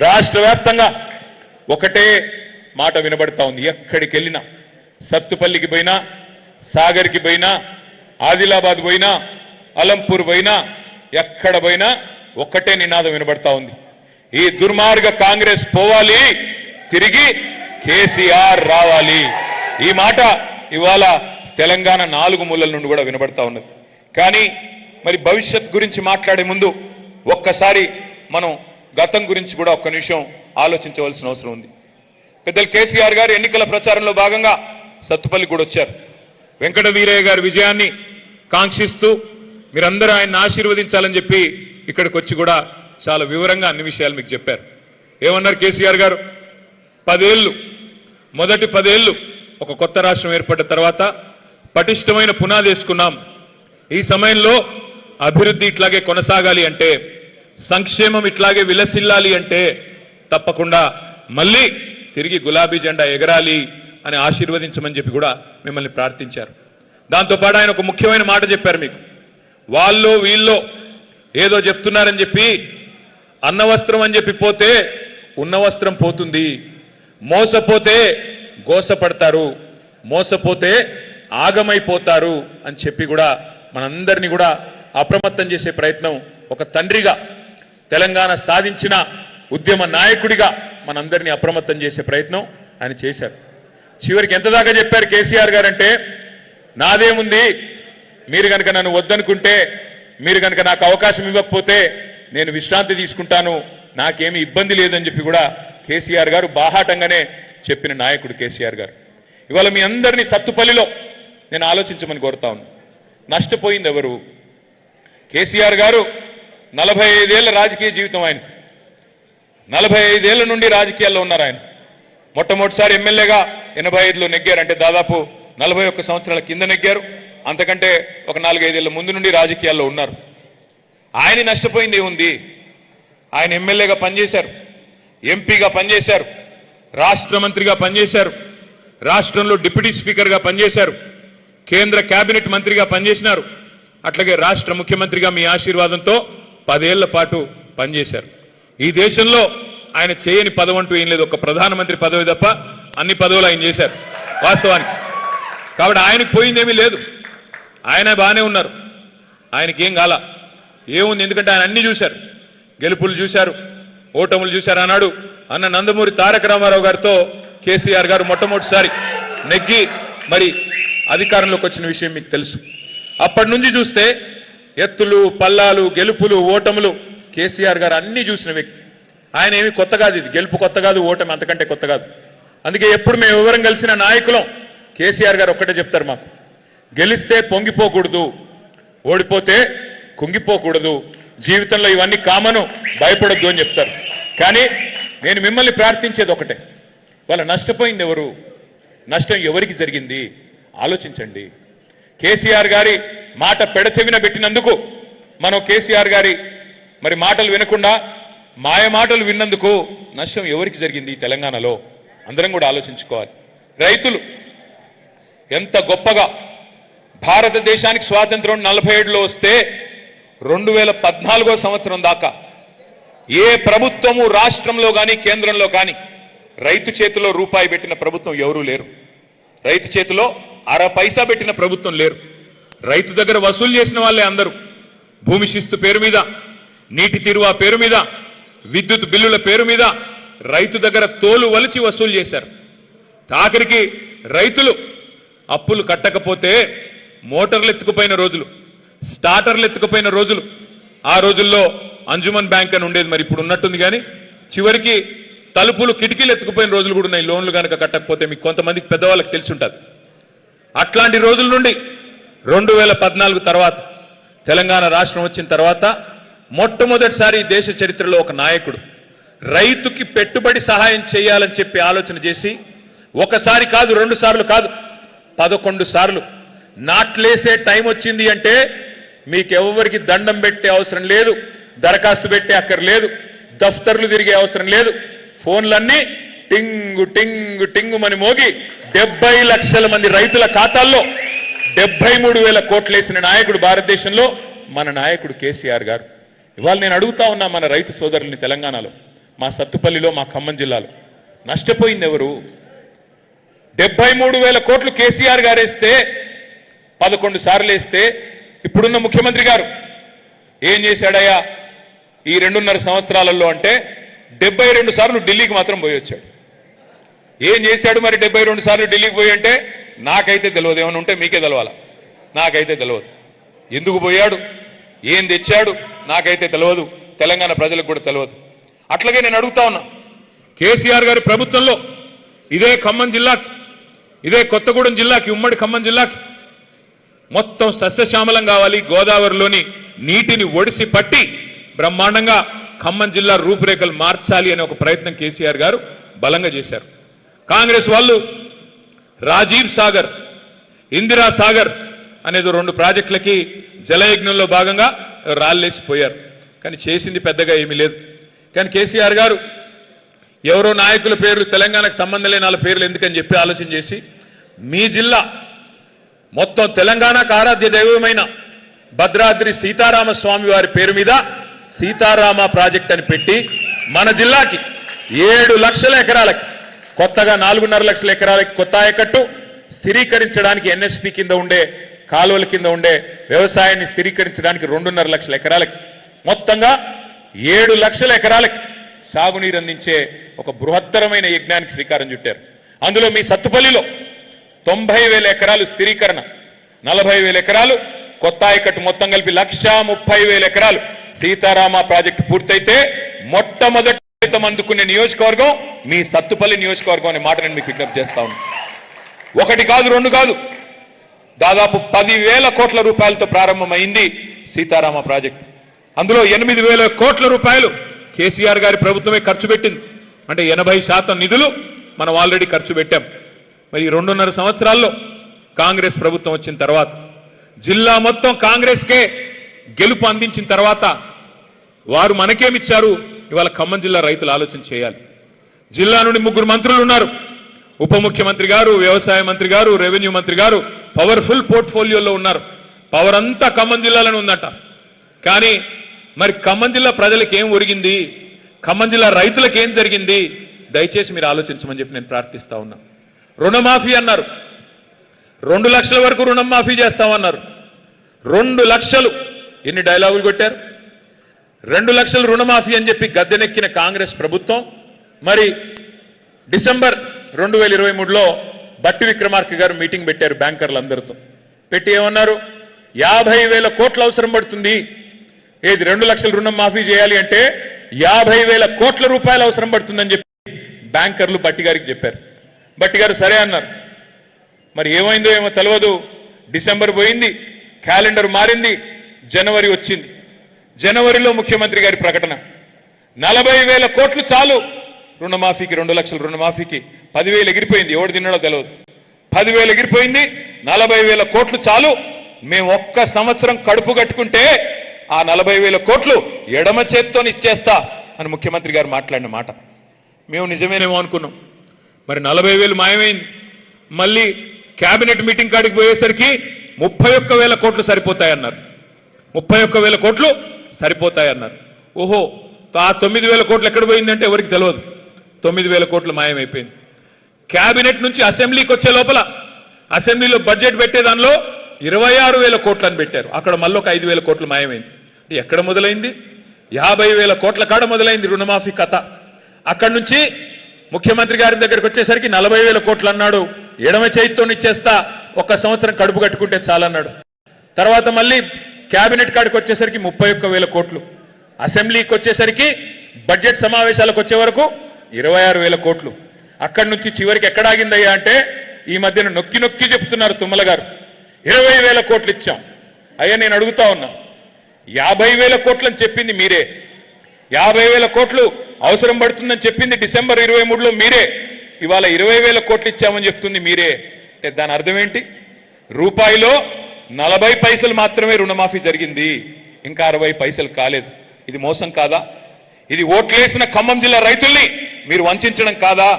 రాష్ట్ర వ్యాప్తంగా ఒకటే మాట వినబడతా ఉంది. ఎక్కడికి వెళ్ళినా, సత్తుపల్లికి పోయినా, సాగర్కి పోయినా, ఆదిలాబాద్ పోయినా, అలంపూర్ పోయినా, ఎక్కడ పోయినా ఒక్కటే నినాదం వినబడతా ఉంది. ఈ దుర్మార్గ కాంగ్రెస్ పోవాలి, తిరిగి కేసీఆర్ రావాలి. ఈ మాట ఇవాళ తెలంగాణ 4 మూలల నుండి కూడా వినబడతా ఉన్నది. కానీ మరి భవిష్యత్ గురించి మాట్లాడే ముందు ఒక్కసారి మనం గతం గురించి కూడా ఒక్క నిమిషం ఆలోచించవలసిన అవసరం ఉంది. పెద్దలు కేసీఆర్ గారు ఎన్నికల ప్రచారంలో భాగంగా సత్తుపల్లి కూడా వచ్చారు. వెంకట వీరయ్య గారి విజయాన్ని కాంక్షిస్తూ మీరందరూ ఆయన్ని ఆశీర్వదించాలని చెప్పి ఇక్కడికి వచ్చి కూడా చాలా వివరంగా అన్ని విషయాలు మీకు చెప్పారు. ఏమన్నారు కేసీఆర్ గారు? 10 ఏళ్ళు, మొదటి 10 ఏళ్ళు ఒక కొత్త రాష్ట్రం ఏర్పడ్డ తర్వాత పటిష్టమైన పునాది వేసుకున్నాం. ఈ సమయంలో అభివృద్ధి ఇట్లాగే కొనసాగాలి అంటే, సంక్షేమం ఇట్లాగే విలసిల్లాలి అంటే తప్పకుండా మళ్ళీ తిరిగి గులాబీ జెండా ఎగరాలి అని ఆశీర్వదించమని చెప్పి కూడా మిమ్మల్ని ప్రార్థించారు. దాంతోపాటు ఆయన ఒక ముఖ్యమైన మాట చెప్పారు మీకు. వాళ్ళు వీళ్ళు ఏదో చెప్తున్నారని చెప్పి అన్నవస్త్రం అని చెప్పి పోతే ఉన్న వస్త్రం పోతుంది, మోసపోతే గోసపడతారు, మోసపోతే ఆగమైపోతారు అని చెప్పి కూడా మనందరినీ కూడా అప్రమత్తం చేసే ప్రయత్నం ఒక తండ్రిగా, తెలంగాణ సాధించిన ఉద్యమ నాయకుడిగా మనందరినీ అప్రమత్తం చేసే ప్రయత్నం ఆయన చేశారు. చివరికి ఎంత దాకా చెప్పారు కేసీఆర్ గారు అంటే, నాదేముంది, మీరు కనుక నన్ను వద్దనుకుంటే, మీరు కనుక నాకు అవకాశం ఇవ్వకపోతే నేను విశ్రాంతి తీసుకుంటాను, నాకేమీ ఇబ్బంది లేదని చెప్పి కూడా కేసీఆర్ గారు బాహాటంగానే చెప్పిన నాయకుడు కేసీఆర్ గారు. ఇవాళ మీ అందరినీ సత్తుపల్లిలో నేను ఆలోచించమని కోరుతా ఉన్నాను. నష్టపోయింది ఎవరు? కేసీఆర్ గారు 45 ఏళ్ల రాజకీయ జీవితం ఆయనది. 45 ఏళ్ల నుండి రాజకీయాల్లో ఉన్నారు ఆయన. మొట్టమొదటిసారి ఎమ్మెల్యేగా 85లో నెగ్గారు, అంటే దాదాపు 41 సంవత్సరాల కింద నెగ్గారు. అంతకంటే ఒక 4-5 ఏళ్ల ముందు నుండి రాజకీయాల్లో ఉన్నారు. ఆయన నష్టపోయింది ఏముంది? ఆయన ఎమ్మెల్యేగా పనిచేశారు, ఎంపీగా పనిచేశారు, రాష్ట్ర మంత్రిగా పనిచేశారు, రాష్ట్రంలో డిప్యూటీ స్పీకర్గా పనిచేశారు, కేంద్ర కేబినెట్ మంత్రిగా పనిచేసినారు, అట్లాగే రాష్ట్ర ముఖ్యమంత్రిగా మీ ఆశీర్వాదంతో 10 ఏళ్ల పాటు పనిచేశారు. ఈ దేశంలో ఆయన చేయని పదవి అంటూ ఏం లేదు. ఒక ప్రధానమంత్రి పదవి తప్ప అన్ని పదవులు ఆయన చేశారు వాస్తవానికి. కాబట్టి ఆయనకు పోయిందేమీ లేదు, ఆయన బాగానే ఉన్నారు, ఆయనకి ఏం కాల ఏముంది. ఎందుకంటే ఆయన అన్ని చూశారు, గెలుపులు చూశారు, ఓటములు చూశారు. అన్నాడు అన్న నందమూరి తారక రామారావు గారితో కేసీఆర్ గారు మొట్టమొదటిసారి నెగ్గి మరి అధికారంలోకి వచ్చిన విషయం మీకు తెలుసు. అప్పటి నుంచి చూస్తే ఎత్తులు పల్లాలు, గెలుపులు ఓటములు కేసీఆర్ గారు అన్ని చూసిన వ్యక్తి. ఆయన ఏమి కొత్త కాదు, ఇది గెలుపు కొత్త కాదు, ఓటమి అంతకంటే కొత్త కాదు. అందుకే ఎప్పుడు మేము వివరం కలిసిన నాయకులం కేసీఆర్ గారు ఒక్కటే చెప్తారు మాకు, గెలిస్తే పొంగిపోకూడదు, ఓడిపోతే కుంగిపోకూడదు, జీవితంలో ఇవన్నీ కామను, భయపడొద్దు అని చెప్తారు. కానీ నేను మిమ్మల్ని ప్రార్థించేది ఒకటే, వాళ్ళ నష్టపోయింది ఎవరు? నష్టం ఎవరికి జరిగింది? ఆలోచించండి. కేసీఆర్ గారి మాట పెడచెవిన పెట్టినందుకు, మనం కేసీఆర్ గారి మరి మాటలు వినకుండా మాయ మాటలు విన్నందుకు నష్టం ఎవరికి జరిగింది తెలంగాణలో? అందరం కూడా ఆలోచించుకోవాలి. రైతులు ఎంత గొప్పగా భారతదేశానికి స్వాతంత్రం 47లో వస్తే 2014 సంవత్సరం దాకా ఏ ప్రభుత్వము రాష్ట్రంలో కానీ కేంద్రంలో కానీ రైతు చేతిలో రూపాయి పెట్టిన ప్రభుత్వం ఎవరూ లేరు. రైతు చేతిలో అర పైసా పెట్టిన ప్రభుత్వం లేరు. రైతు దగ్గర వసూలు చేసిన వాళ్ళే అందరూ. భూమి శిస్తు పేరు మీద, నీటి తీరువా పేరు మీద, విద్యుత్ బిల్లుల పేరు మీద రైతు దగ్గర తోలు వలిచి వసూలు చేశారు. ఆఖరికి రైతులు అప్పులు కట్టకపోతే మోటార్లు ఎత్తుకుపోయిన రోజులు, స్టార్టర్లు ఎత్తుకుపోయిన రోజులు. ఆ రోజుల్లో అంజుమన్ బ్యాంక్ అని ఉండేది, మరి ఇప్పుడు ఉన్నట్టుంది. కానీ చివరికి తలుపులు కిటికీలు ఎత్తుకుపోయిన రోజులు కూడా ఉన్నాయి, లోన్లు కనుక కట్టకపోతే. మీకు కొంతమందికి పెద్దవాళ్ళకి తెలిసి ఉంటుంది. అట్లాంటి రోజుల నుండి 2014 తర్వాత తెలంగాణ రాష్ట్రం వచ్చిన తర్వాత మొట్టమొదటిసారి దేశ చరిత్రలో ఒక నాయకుడు రైతుకి పెట్టుబడి సహాయం చేయాలని చెప్పి ఆలోచన చేసి ఒకసారి కాదు, 2 సార్లు కాదు, 11 సార్లు నాట్లేసే టైం వచ్చింది అంటే మీకెవరికి దండం పెట్టే అవసరం లేదు, దరఖాస్తు పెట్టే అక్కర్లేదు, దఫ్తర్లు తిరిగే అవసరం లేదు. ఫోన్లన్నీ టింగు టింగు టింగు మని మోగి 70 లక్షల మంది రైతుల ఖాతాల్లో 73,000 కోట్లు వేసిన నాయకుడు భారతదేశంలో మన నాయకుడు కేసీఆర్ గారు. ఇవాళ నేను అడుగుతా ఉన్నా మన రైతు సోదరుల్ని తెలంగాణలో, మా సత్తుపల్లిలో, మా ఖమ్మం జిల్లాలో. నష్టపోయింది ఎవరు? 73,000 కోట్లు కేసీఆర్ గారు వేస్తే, 11 సార్లు వేస్తే, ఇప్పుడున్న ముఖ్యమంత్రి గారు ఏం చేశాడయ్యా ఈ 2.5 సంవత్సరాలలో అంటే 72 సార్లు ఢిల్లీకి మాత్రం పోయి వచ్చాడు. ఏం చేశాడు మరి 72 సార్లు ఢిల్లీకి పోయి అంటే? నాకైతే తెలియదు, ఏమైనా ఉంటే మీకే తెలవాల, నాకైతే తెలియదు. ఎందుకు పోయాడు, ఏం తెచ్చాడు నాకైతే తెలియదు, తెలంగాణ ప్రజలకు కూడా తెలియదు. అట్లాగే నేను అడుగుతా ఉన్నా, కేసీఆర్ గారి ప్రభుత్వంలో ఇదే ఖమ్మం జిల్లాకి, ఇదే కొత్తగూడెం జిల్లాకి, ఉమ్మడి ఖమ్మం జిల్లాకి మొత్తం సస్యశ్యామలం కావాలి, గోదావరిలోని నీటిని ఒడిసి పట్టి బ్రహ్మాండంగా ఖమ్మం జిల్లా రూపురేఖలు మార్చాలి అనే ఒక ప్రయత్నం కేసీఆర్ గారు బలంగా చేశారు. కాంగ్రెస్ వాళ్ళు రాజీవ్ సాగర్, ఇందిరా సాగర్ అనేది 2 ప్రాజెక్టులకి జలయజ్ఞంలో భాగంగా రాళ్ళేసిపోయారు. కానీ చేసింది పెద్దగా ఏమీ లేదు. కానీ కేసీఆర్ గారు ఎవరో నాయకుల పేర్లు, తెలంగాణకు సంబంధం లేని వాళ్ళ పేర్లు ఎందుకని చెప్పి ఆలోచన చేసి మీ జిల్లా మొత్తం తెలంగాణకు ఆరాధ్య దైవమైన భద్రాద్రి సీతారామ స్వామి వారి పేరు మీద సీతారామ ప్రాజెక్ట్ అని పెట్టి మన జిల్లాకి 7 లక్షల ఎకరాలకి, కొత్తగా 4.5 లక్షల ఎకరాలకి కొత్త ఆయకట్టు స్థిరీకరించడానికి, ఎన్ఎస్పి కింద ఉండే కాలువల కింద ఉండే వ్యవసాయాన్ని స్థిరీకరించడానికి 2.5 లక్షల ఎకరాలకి, మొత్తంగా 7 లక్షల ఎకరాలకి సాగునీరు అందించే ఒక బృహత్తరమైన యజ్ఞానికి శ్రీకారం చుట్టారు. అందులో మీ సత్తుపల్లిలో 90,000 ఎకరాలు స్థిరీకరణ, 40,000 ఎకరాలు కొత్త ఆయకట్టు, మొత్తం కలిపి 130,000 ఎకరాలు సీతారామ ప్రాజెక్టు పూర్తయితే మొట్టమొదటి అందుకునే నియోజకవర్గం మీ సత్తుపల్లి నియోజకవర్గం అనే మాట నేను మీకు విజ్ఞప్తి చేస్తా ఉన్నాను. 1 కాదు 2 కాదు, దాదాపు 10,000 కోట్ల రూపాయలతో ప్రారంభమైంది సీతారామ ప్రాజెక్టు. అందులో 8,000 కోట్ల రూపాయలు కేసీఆర్ గారి ప్రభుత్వమే ఖర్చు పెట్టింది. అంటే 80% నిధులు మనం ఆల్రెడీ ఖర్చు పెట్టాం. మరి 2.5 సంవత్సరాల్లో కాంగ్రెస్ ప్రభుత్వం వచ్చిన తర్వాత, జిల్లా మొత్తం కాంగ్రెస్కే గెలుపు అందించిన తర్వాత వారు మనకేమిచ్చారు? ఇవాళ ఖమ్మం జిల్లా రైతులు ఆలోచన చేయాలి. జిల్లా నుండి 3 మంత్రులు ఉన్నారు, ఉప ముఖ్యమంత్రి గారు, వ్యవసాయ మంత్రి గారు, రెవెన్యూ మంత్రి గారు, పవర్ఫుల్ పోర్ట్ఫోలియోలో ఉన్నారు. పవర్ అంతా ఖమ్మం జిల్లాలోనే ఉందట. కానీ మరి ఖమ్మం జిల్లా ప్రజలకు ఏం ఒరిగింది, ఖమ్మం జిల్లా రైతులకు ఏం జరిగింది? దయచేసి మీరు ఆలోచించమని చెప్పి నేను ప్రార్థిస్తా ఉన్నా. రుణమాఫీ అన్నారు, 2 లక్షల వరకు రుణం మాఫీ చేస్తామన్నారు. 2 లక్షలు ఎన్ని డైలాగులు కొట్టారు? 2 లక్షలు రుణమాఫీ అని చెప్పి గద్దెనెక్కిన కాంగ్రెస్ ప్రభుత్వం మరి డిసెంబర్ 2023లో బట్టి విక్రమార్క గారు మీటింగ్ పెట్టారు బ్యాంకర్లందరితో. పెట్టి ఏమన్నారు? 50,000 కోట్లు అవసరం పడుతుంది. ఏది 2 లక్షల రుణం మాఫీ చేయాలి అంటే 50,000 కోట్ల రూపాయలు అవసరం పడుతుందని చెప్పి బ్యాంకర్లు బట్టి గారికి చెప్పారు. బట్టి గారు సరే అన్నారు. మరి ఏమైందో ఏమో తెలియదు. డిసెంబర్ పోయింది, క్యాలెండర్ మారింది, జనవరి వచ్చింది. జనవరిలో ముఖ్యమంత్రి గారి ప్రకటన, 40,000 కోట్లు చాలు రుణమాఫీకి, 2 లక్షల రుణమాఫీకి. 10,000 ఎగిరిపోయింది, ఎవడు తిన్నాడో తెలియదు. 10,000 ఎగిరిపోయింది, 40,000 కోట్లు చాలు, మేము 1 సంవత్సరం కడుపు కట్టుకుంటే ఆ 40,000 కోట్లు ఎడమ చేత్తో ఇచ్చేస్తా అని ముఖ్యమంత్రి గారు మాట్లాడిన మాట మేము నిజమేనేమో అనుకున్నాం. మరి 40,000 మాయమైంది. మళ్ళీ క్యాబినెట్ మీటింగ్ కాడికి పోయేసరికి 31,000 కోట్లు సరిపోతాయన్నారు. 31,000 కోట్లు సరిపోతాయన్నారు. ఓహో, ఆ 9,000 కోట్లు ఎక్కడ పోయిందంటే ఎవరికి తెలియదు. 9,000 కోట్లు మాయమైపోయింది. క్యాబినెట్ నుంచి అసెంబ్లీకి వచ్చే లోపల, అసెంబ్లీలో బడ్జెట్ పెట్టే దానిలో 26,000 కోట్లు అని పెట్టారు. అక్కడ మళ్ళీ ఒక 5,000 కోట్లు మాయమైంది. అంటే ఎక్కడ మొదలైంది? 50,000 కోట్ల కాడ మొదలైంది రుణమాఫీ కథ. అక్కడి నుంచి ముఖ్యమంత్రి గారి దగ్గరికి వచ్చేసరికి 40,000 కోట్లు అన్నాడు. ఎడమ చేతితో ఇచ్చేస్తా, 1 సంవత్సరం కడుపు కట్టుకుంటే చాలన్నాడు. తర్వాత మళ్ళీ క్యాబినెట్ కాడికి వచ్చేసరికి 31,000 కోట్లు. అసెంబ్లీకి వచ్చేసరికి బడ్జెట్ సమావేశాలకు వచ్చే వరకు 26,000 కోట్లు. అక్కడి నుంచి చివరికి ఎక్కడ ఆగిందయ్యా అంటే ఈ మధ్యన నొక్కి నొక్కి చెప్తున్నారు తుమ్మల గారు, 20,000 కోట్లు ఇచ్చాం. అయ్యా నేను అడుగుతా ఉన్నా, 50,000 కోట్లు అని చెప్పింది మీరే, 50,000 కోట్లు అవసరం పడుతుందని చెప్పింది డిసెంబర్ 23లో మీరే, ఇవాళ 20,000 కోట్లు ఇచ్చామని చెప్తుంది మీరే. అంటే దాని అర్థం ఏంటి? రూపాయిలో 40 పైసలు మాత్రమే రుణమాఫీ జరిగింది, ఇంకా 60 పైసలు కాలేదు. ఇది మోసం కాదా? ఇది ఓట్లేసిన ఖమ్మం జిల్లా రైతుల్ని మీరు వంచడం కాదా?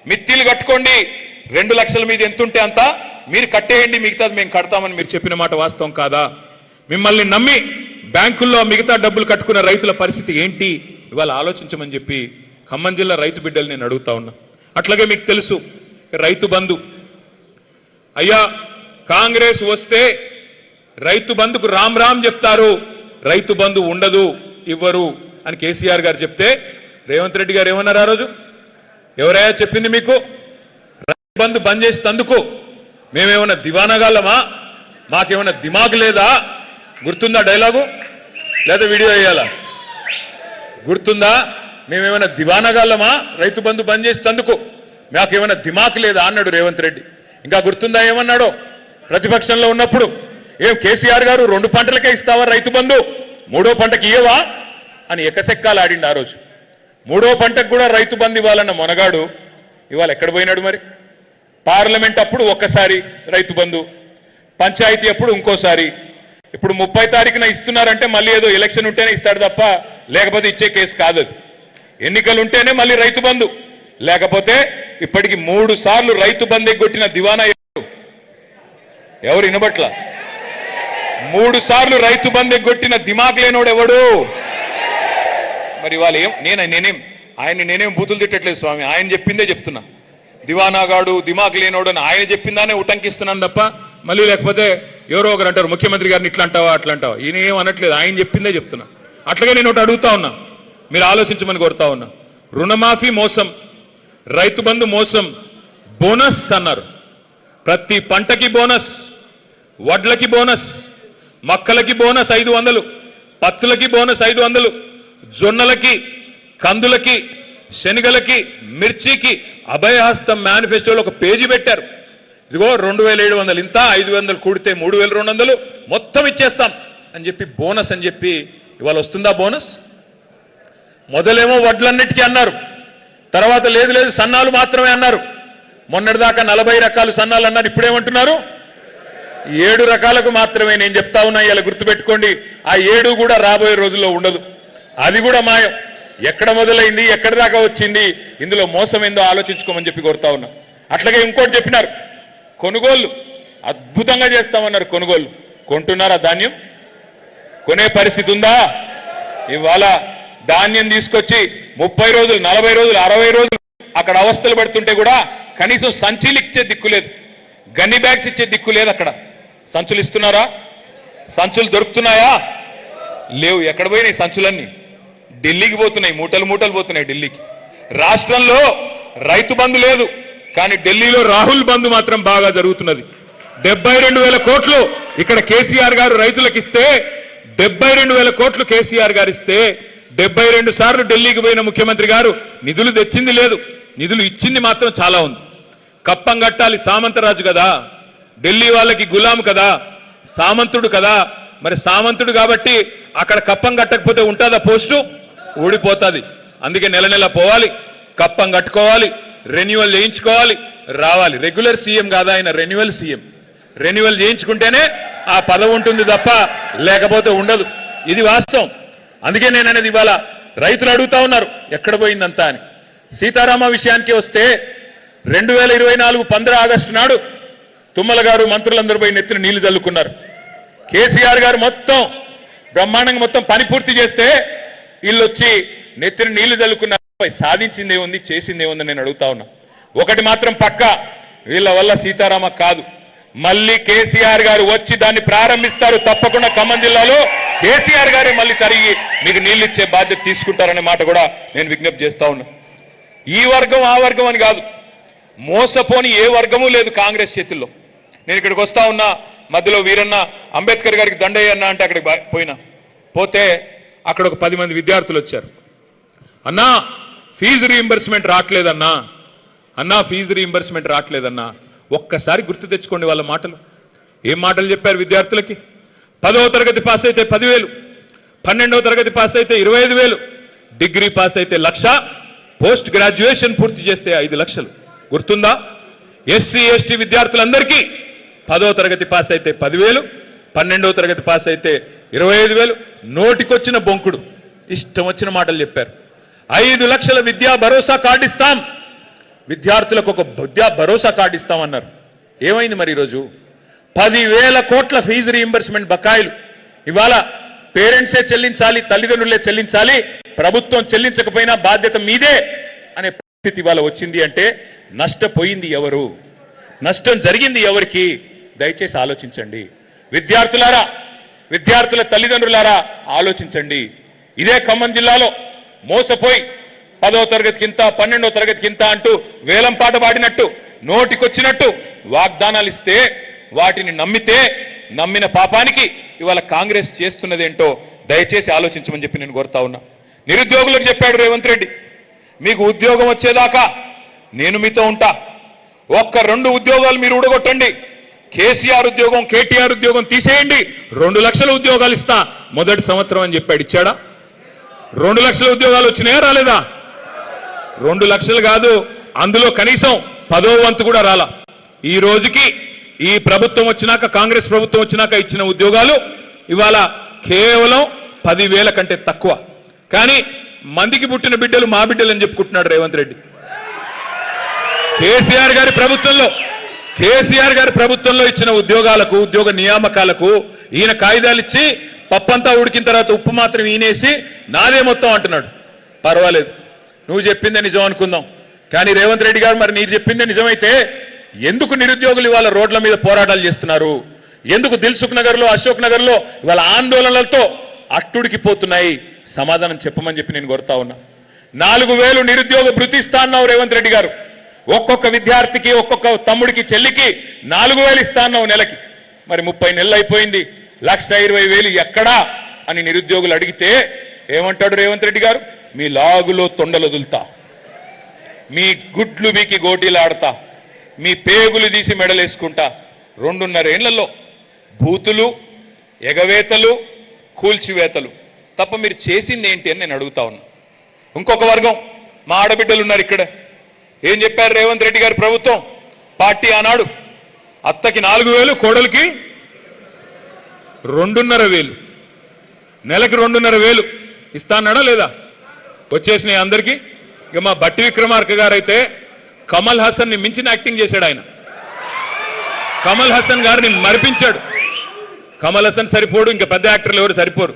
మిత్తిలు కట్టుకోండి, 2 లక్షల మీద ఎంతుంటే అంత మీరు కట్టేయండి, మిగతాది మేము కడతామని మీరు చెప్పిన మాట వాస్తవం కాదా? మిమ్మల్ని నమ్మి బ్యాంకుల్లో మిగతా డబ్బులు కట్టుకున్న రైతుల పరిస్థితి ఏంటి? ఇవాళ ఆలోచించమని చెప్పి ఖమ్మం జిల్లా రైతు బిడ్డలు నేను అడుగుతా ఉన్నా. అట్లాగే మీకు తెలుసు రైతు బంధు. అయ్యా కాంగ్రెస్ వస్తే రైతు బంధుకు రామ్ రామ్ చెప్తారు, రైతు బంధు ఉండదు, ఇవ్వరు అని కేసీఆర్ గారు చెప్తే రేవంత్ రెడ్డి గారు ఏమన్నారు ఆ రోజు? ఎవరయ్యా చెప్పింది మీకు రైతు బంధు బంద్ చేసేందుకు? మేమేమన్నా దివానాగాళ్ళమా? మాకేమన్నా దిమాగ్ లేదా? గుర్తుందా డైలాగు? లేదా వీడియో వేయాలా? గుర్తుందా? మేమేమైనా దివానాగాళ్ళమా రైతు బంధు బంద్ చేసేందుకు? మాకేమైనా దిమాక్ లేదా అన్నాడు రేవంత్ రెడ్డి. ఇంకా గుర్తుందా ఏమన్నాడో ప్రతిపక్షంలో ఉన్నప్పుడు? ఏం కేసీఆర్ గారు 2 పంటలకే ఇస్తావా రైతు బంధు, 3వ పంటకి ఇయ్యవా అని ఎకసెక్కాలు ఆడిండు ఆ రోజు. 3వ పంటకు కూడా రైతు బంధు ఇవ్వాలన్న మొనగాడు ఇవాళ ఎక్కడ పోయినాడు మరి? పార్లమెంట్ అప్పుడు ఒక్కసారి రైతు బంధు, పంచాయతీ అప్పుడు ఇంకోసారి. ఇప్పుడు 30 తారీఖున ఇస్తున్నారంటే మళ్ళీ ఏదో ఎలక్షన్ ఉంటేనే ఇస్తాడు తప్ప లేకపోతే ఇచ్చే కేసు కాదు. ఎన్నికలు ఉంటేనే మళ్ళీ రైతు బంధు, లేకపోతే ఇప్పటికి 3 సార్లు రైతు బంధు ఎగ్గొట్టిన దివానా ఎవరు వినబట్ల? 3 సార్లు రైతు బంధు ఎగ్గొట్టిన దిమాగ్ లేనోడు ఎవడు? మరి వాళ్ళు నేనేం బూతులు తిట్టట్లేదు స్వామి, ఆయన చెప్పిందే చెప్తున్నా. దివానాగాడు దిమాగ్ లేనోడు అని ఆయన చెప్పిందానే ఉటంకిస్తున్నాను తప్ప మళ్ళీ లేకపోతే ఎవరో ఒకరు అంటారు ముఖ్యమంత్రి గారిని ఇట్లా అంటావా అట్లా అంటావా. ఈయన ఏం అనట్లేదు, ఆయన చెప్పిందే చెప్తున్నా. అట్లాగే నేను ఒకటి అడుగుతా ఉన్నా, మీరు ఆలోచించమని కోరుతా ఉన్నా. రుణమాఫీ మోసం, రైతు బంధు మోసం, బోనస్ అన్నారు. ప్రతి పంటకి బోనస్, వడ్లకి బోనస్, మక్కలకి బోనస్ 500, పత్తులకి బోనస్ 500, జొన్నలకి, కందులకి, శనగలకి, మిర్చికి అభయహస్తం మేనిఫెస్టోలో ఒక పేజీ పెట్టారు. ఇదిగో 2700 ఇంత, 500 కూడితే 3200 మొత్తం ఇచ్చేస్తాం అని చెప్పి బోనస్ అని చెప్పి ఇవాళ వస్తుందా బోనస్? మొదలేమో వడ్లన్నిటికీ అన్నారు, తర్వాత లేదు లేదు సన్నాలు మాత్రమే అన్నారు. మొన్నటిదాకా 40 రకాల సన్నాలు అన్నారు, ఇప్పుడేమంటున్నారు? 7 రకాలకు మాత్రమే. నేను చెప్తా ఉన్నా ఇలా గుర్తుపెట్టుకోండి, ఆ 7 కూడా రాబోయే రోజుల్లో ఉండదు, అది కూడా మాయం. ఎక్కడ మొదలైంది, ఎక్కడి దాకా వచ్చింది, ఇందులో మోసం ఏందో ఆలోచించుకోమని చెప్పి కోరుతా ఉన్నా. అట్లాగే ఇంకోటి చెప్పినారు, కొనుగోళ్లు అద్భుతంగా చేస్తామన్నారు. కొనుగోళ్లు కొంటున్నారా? ధాన్యం కొనే పరిస్థితి ఉందా? ఇవాళ ధాన్యం తీసుకొచ్చి 30 రోజులు, 40 రోజులు, 60 రోజులు అక్కడ అవస్థలు పడుతుంటే కూడా కనీసం సంచులు ఇచ్చే దిక్కు లేదు, గన్ని బ్యాగ్స్ ఇచ్చే దిక్కు లేదు. అక్కడ సంచులు ఇస్తున్నారా? సంచులు దొరుకుతున్నాయా? లేవు. ఎక్కడ పోయినాయి సంచులన్నీ? ఢిల్లీకి పోతున్నాయి, మూటలు మూటలు పోతున్నాయి ఢిల్లీకి. రాష్ట్రంలో రైతు బంధు లేదు, కానీ ఢిల్లీలో రాహుల్ బంధు మాత్రం బాగా జరుగుతున్నది. 72,000 కోట్లు ఇక్కడ కేసీఆర్ గారు రైతులకు ఇస్తే, 72,000 కోట్లు కేసీఆర్ గారు ఇస్తే 72 సార్లు ఢిల్లీకి పోయిన ముఖ్యమంత్రి గారు నిధులు తెచ్చింది లేదు, నిధులు ఇచ్చింది మాత్రం చాలా ఉంది. కప్పం కట్టాలి, సామంతరాజు కదా, ఢిల్లీ వాళ్ళకి గులాం కదా, సామంతుడు కదా. మరి సామంతుడు కాబట్టి అక్కడ కప్పం కట్టకపోతే ఉంటుందా? పోస్టు ఊడిపోతుంది. అందుకే నెల నెల పోవాలి, కప్పం కట్టుకోవాలి, రెన్యువల్ చేయించుకోవాలి, రావాలి. రెగ్యులర్ సీఎం కాదా ఆయన, రెన్యువల్ సీఎం. రెన్యువల్ చేయించుకుంటేనే ఆ పదవి ఉంటుంది తప్ప లేకపోతే ఉండదు. ఇది వాస్తవం. అందుకే నేను అనేది ఇవాళ రైతులు అడుగుతా ఉన్నారు ఎక్కడ పోయిందంతా అని. సీతారామ విషయానికి వస్తే 2024 15 ఆగస్టు నాడు తుమ్మల గారు మంత్రులందరూ పోయి నెత్తిన నీళ్లు చల్లుకున్నారు. కేసీఆర్ గారు మొత్తం బ్రహ్మాండంగా మొత్తం పని పూర్తి చేస్తే వీళ్ళు వచ్చి నెత్తిన నీళ్లు చల్లుకున్నారు. సాధించిందే ఉంది, చేసిందే ఉంది నేను అడుగుతా ఉన్నా. ఒకటి మాత్రం పక్కా, వీళ్ళ వల్ల సీతారామ కాదు, మళ్ళీ కేసీఆర్ గారు వచ్చి దాన్ని ప్రారంభిస్తారు. తప్పకుండా ఖమ్మం జిల్లాలో కేసీఆర్ గారే మళ్ళీ తరిగి మీకు నీళ్ళు ఇచ్చే బాధ్యత తీసుకుంటారనే మాట కూడా నేను విజ్ఞప్తి చేస్తా ఉన్నా. ఈ వర్గం ఆ వర్గం అని కాదు, మోసపోని ఏ వర్గము లేదు కాంగ్రెస్ చేతుల్లో. నేను ఇక్కడికి వస్తా ఉన్నా, మధ్యలో వీరన్న అంబేద్కర్ గారికి దండయ్య అన్న అంటే అక్కడికి పోతే అక్కడ ఒక 10 మంది విద్యార్థులు వచ్చారు. అన్నా ఫీజు రీయింబర్స్మెంట్ రావట్లేదన్నా, అన్నా ఫీజు రీయింబర్స్మెంట్ రావట్లేదన్నా. ఒక్కసారి గుర్తు తెచ్చుకోండి వాళ్ళ మాటలు. ఏం మాటలు చెప్పారు విద్యార్థులకి? 10వ తరగతి పాస్ అయితే 10,000, 12వ తరగతి పాస్ అయితే 25,000, డిగ్రీ పాస్ అయితే 1,00,000, పోస్ట్ గ్రాడ్యుయేషన్ పూర్తి చేస్తే 5 లక్షలు. గుర్తుందా? ఎస్సీ ఎస్టీ విద్యార్థులందరికీ 10వ తరగతి పాస్ అయితే 10,000, 12వ తరగతి పాస్ అయితే 25,000. నోటికొచ్చిన బొంకుడు, ఇష్టం వచ్చిన మాటలు చెప్పారు. 5 లక్షల విద్యా భరోసా కార్డు ఇస్తాం, విద్యార్థులకు ఒక విద్యా భరోసా కార్డు ఇస్తామన్నారు. ఏమైంది మరి ఈరోజు? 10,000 కోట్ల ఫీజు రీయింబర్స్మెంట్ బకాయిలు ఇవాళ పేరెంట్సే చెల్లించాలి, తల్లిదండ్రులే చెల్లించాలి. ప్రభుత్వం చెల్లించకపోయినా బాధ్యత మీదే అనే పరిస్థితి ఇవాళ వచ్చింది అంటే నష్టపోయింది ఎవరు, నష్టం జరిగింది ఎవరికి? దయచేసి ఆలోచించండి. విద్యార్థులారా, విద్యార్థుల తల్లిదండ్రులారా ఆలోచించండి. ఇదే ఖమ్మం జిల్లాలో మోసపోయి 10వ తరగతికి ఇంత, 12వ తరగతికి ఇంత అంటూ వేలం పాట పాడినట్టు నోటికొచ్చినట్టు వాగ్దానాలు ఇస్తే వాటిని నమ్మిన పాపానికి ఇవాళ కాంగ్రెస్ చేస్తున్నదేంటో దయచేసి ఆలోచించమని చెప్పి నేను కోరుతా ఉన్నా. నిరుద్యోగులకు చెప్పాడు రేవంత్ రెడ్డి, మీకు ఉద్యోగం వచ్చేదాకా నేను మీతో ఉంటా, 1-2 ఉద్యోగాలు మీరు ఊడగొట్టండి, కేసీఆర్ ఉద్యోగం కేటీఆర్ ఉద్యోగం తీసేయండి, 2 లక్షల ఉద్యోగాలు ఇస్తా మొదటి సంవత్సరం అని చెప్పాడు. ఇచ్చాడా? 2 లక్షల ఉద్యోగాలు వచ్చినాయా రాలేదా? 2 లక్షలు కాదు, అందులో కనీసం 10వ వంతు కూడా రాలా. ఈ రోజుకి ఈ ప్రభుత్వం వచ్చినాక, కాంగ్రెస్ ప్రభుత్వం వచ్చినాక ఇచ్చిన ఉద్యోగాలు ఇవాళ కేవలం 10,000 కంటే తక్కువ. కానీ మందికి పుట్టిన బిడ్డలు మా బిడ్డలు అని చెప్పుకుంటున్నాడు రేవంత్ రెడ్డి. కేసీఆర్ గారి ప్రభుత్వంలో ఇచ్చిన ఉద్యోగాలకు, ఉద్యోగ నియామకాలకు ఈయన కాగితాలు ఇచ్చి పప్పంతా ఉడికిన తర్వాత ఉప్పు మాత్రం ఈనేసి నాదే మొత్తం అంటున్నాడు. పర్వాలేదు, నువ్వు చెప్పిందే నిజం అనుకుందాం. కానీ రేవంత్ రెడ్డి గారు, మరి మీరు చెప్పిందే నిజమైతే ఎందుకు నిరుద్యోగులు ఇవాళ రోడ్ల మీద పోరాటాలు చేస్తున్నారు? ఎందుకు దిల్సుఖ్ నగర్లో, అశోక్ నగర్లో ఇవాళ ఆందోళనలతో అట్టుడికిపోతున్నాయి? సమాధానం చెప్పమని చెప్పి నేను కోరుతా ఉన్నా. 4,000 నిరుద్యోగ భృతి ఇస్తా అన్నావు రేవంత్ రెడ్డి గారు. ఒక్కొక్క విద్యార్థికి, ఒక్కొక్క తమ్ముడికి, చెల్లికి 4,000 ఇస్తా అన్నావు నెలకి. మరి 30 నెలలు అయిపోయింది, 1,20,000 ఎక్కడా అని నిరుద్యోగులు అడిగితే ఏమంటాడు రేవంత్ రెడ్డి గారు? మీ లాగులో తొండలు వదులుతా, మీ గుడ్లు మీకి గోటీలాడతా, మీ పేగులు తీసి మెడలేసుకుంటా. 2.5 ఏళ్లలో బూతులు, ఎగవేతలు, కూల్చివేతలు తప్ప మీరు చేసింది ఏంటి అని నేను అడుగుతా ఉన్నా. ఇంకొక వర్గం మా ఆడబిడ్డలు ఉన్నారు ఇక్కడ. ఏం చెప్పారు రేవంత్ రెడ్డి గారి ప్రభుత్వం? పార్టీ ఆనాడు అత్తకి 4,000, కోడలికి 2,500, నెలకి 2,500 ఇస్తా అన్నాడా లేదా? వచ్చేసినాయి అందరికీ. ఇక మా బట్టి విక్రమార్క గారు అయితే కమల్ హాసన్ ని మించిన యాక్టింగ్ చేశాడు. ఆయన కమల్ హాసన్ గారిని మరిపించాడు. కమల్ హాసన్ సరిపోడు, ఇంకా పెద్ద యాక్టర్లు ఎవరు సరిపోరు.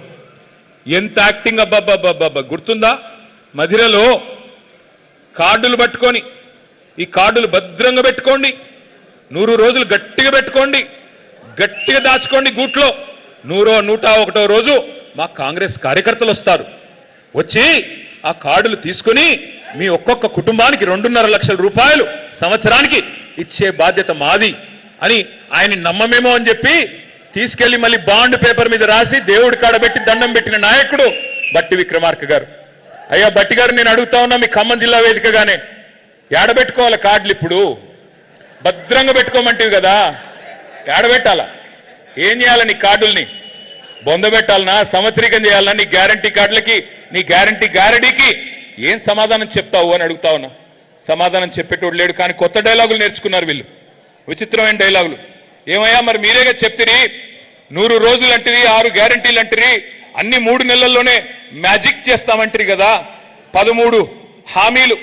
ఎంత యాక్టింగ్! అబ్బాబ్బాబ్బా, గుర్తుందా? మధిరలో కార్డులు పట్టుకొని, ఈ కార్డులు భద్రంగా పెట్టుకోండి, 100 రోజులు గట్టిగా పెట్టుకోండి, గట్టిగా దాచుకోండి గూట్లో. 100వ 101వ రోజు మా కాంగ్రెస్ కార్యకర్తలు వస్తారు, వచ్చి ఆ కార్డులు తీసుకుని మీ ఒక్కొక్క కుటుంబానికి 2.5 లక్షల రూపాయలు సంవత్సరానికి ఇచ్చే బాధ్యత మాది అని ఆయన నమ్మమేమో అని చెప్పి తీసుకెళ్లి మళ్ళీ బాండ్ పేపర్ మీద రాసి దేవుడి కాడబెట్టి దండం పెట్టిన నాయకుడు బట్టి విక్రమార్క గారు. అయ్యా బట్టి గారు, నేను అడుగుతా ఉన్నా, మీ ఖమ్మం జిల్లా వేదికగానే ఏడబెట్టుకోవాలి కార్డులు? ఇప్పుడు భద్రంగా పెట్టుకోమంటివి కదా, ఏడబెట్టాలా? ఏం చేయాలా? నీ కార్డుల్ని బొందబెట్టాలనా, సంవత్సరీకం చేయాలనా? నీ గ్యారంటీ కార్డులకి, నీ గ్యారంటీకి ఏం సమాధానం చెప్తావు అని అడుగుతా ఉన్నా. సమాధానం చెప్పేటోడు లేడు. కానీ కొత్త డైలాగులు నేర్చుకున్నారు వీళ్ళు, విచిత్రమైన డైలాగులు. ఏమయ్యా, మరి మీరేగా చెప్తిరి 100 రోజులు అంటిరి, 6 గ్యారంటీలు అంటిరి, అన్ని 3 నెలల్లోనే మ్యాజిక్ చేస్తామంటారు కదా. 13 హామీలు,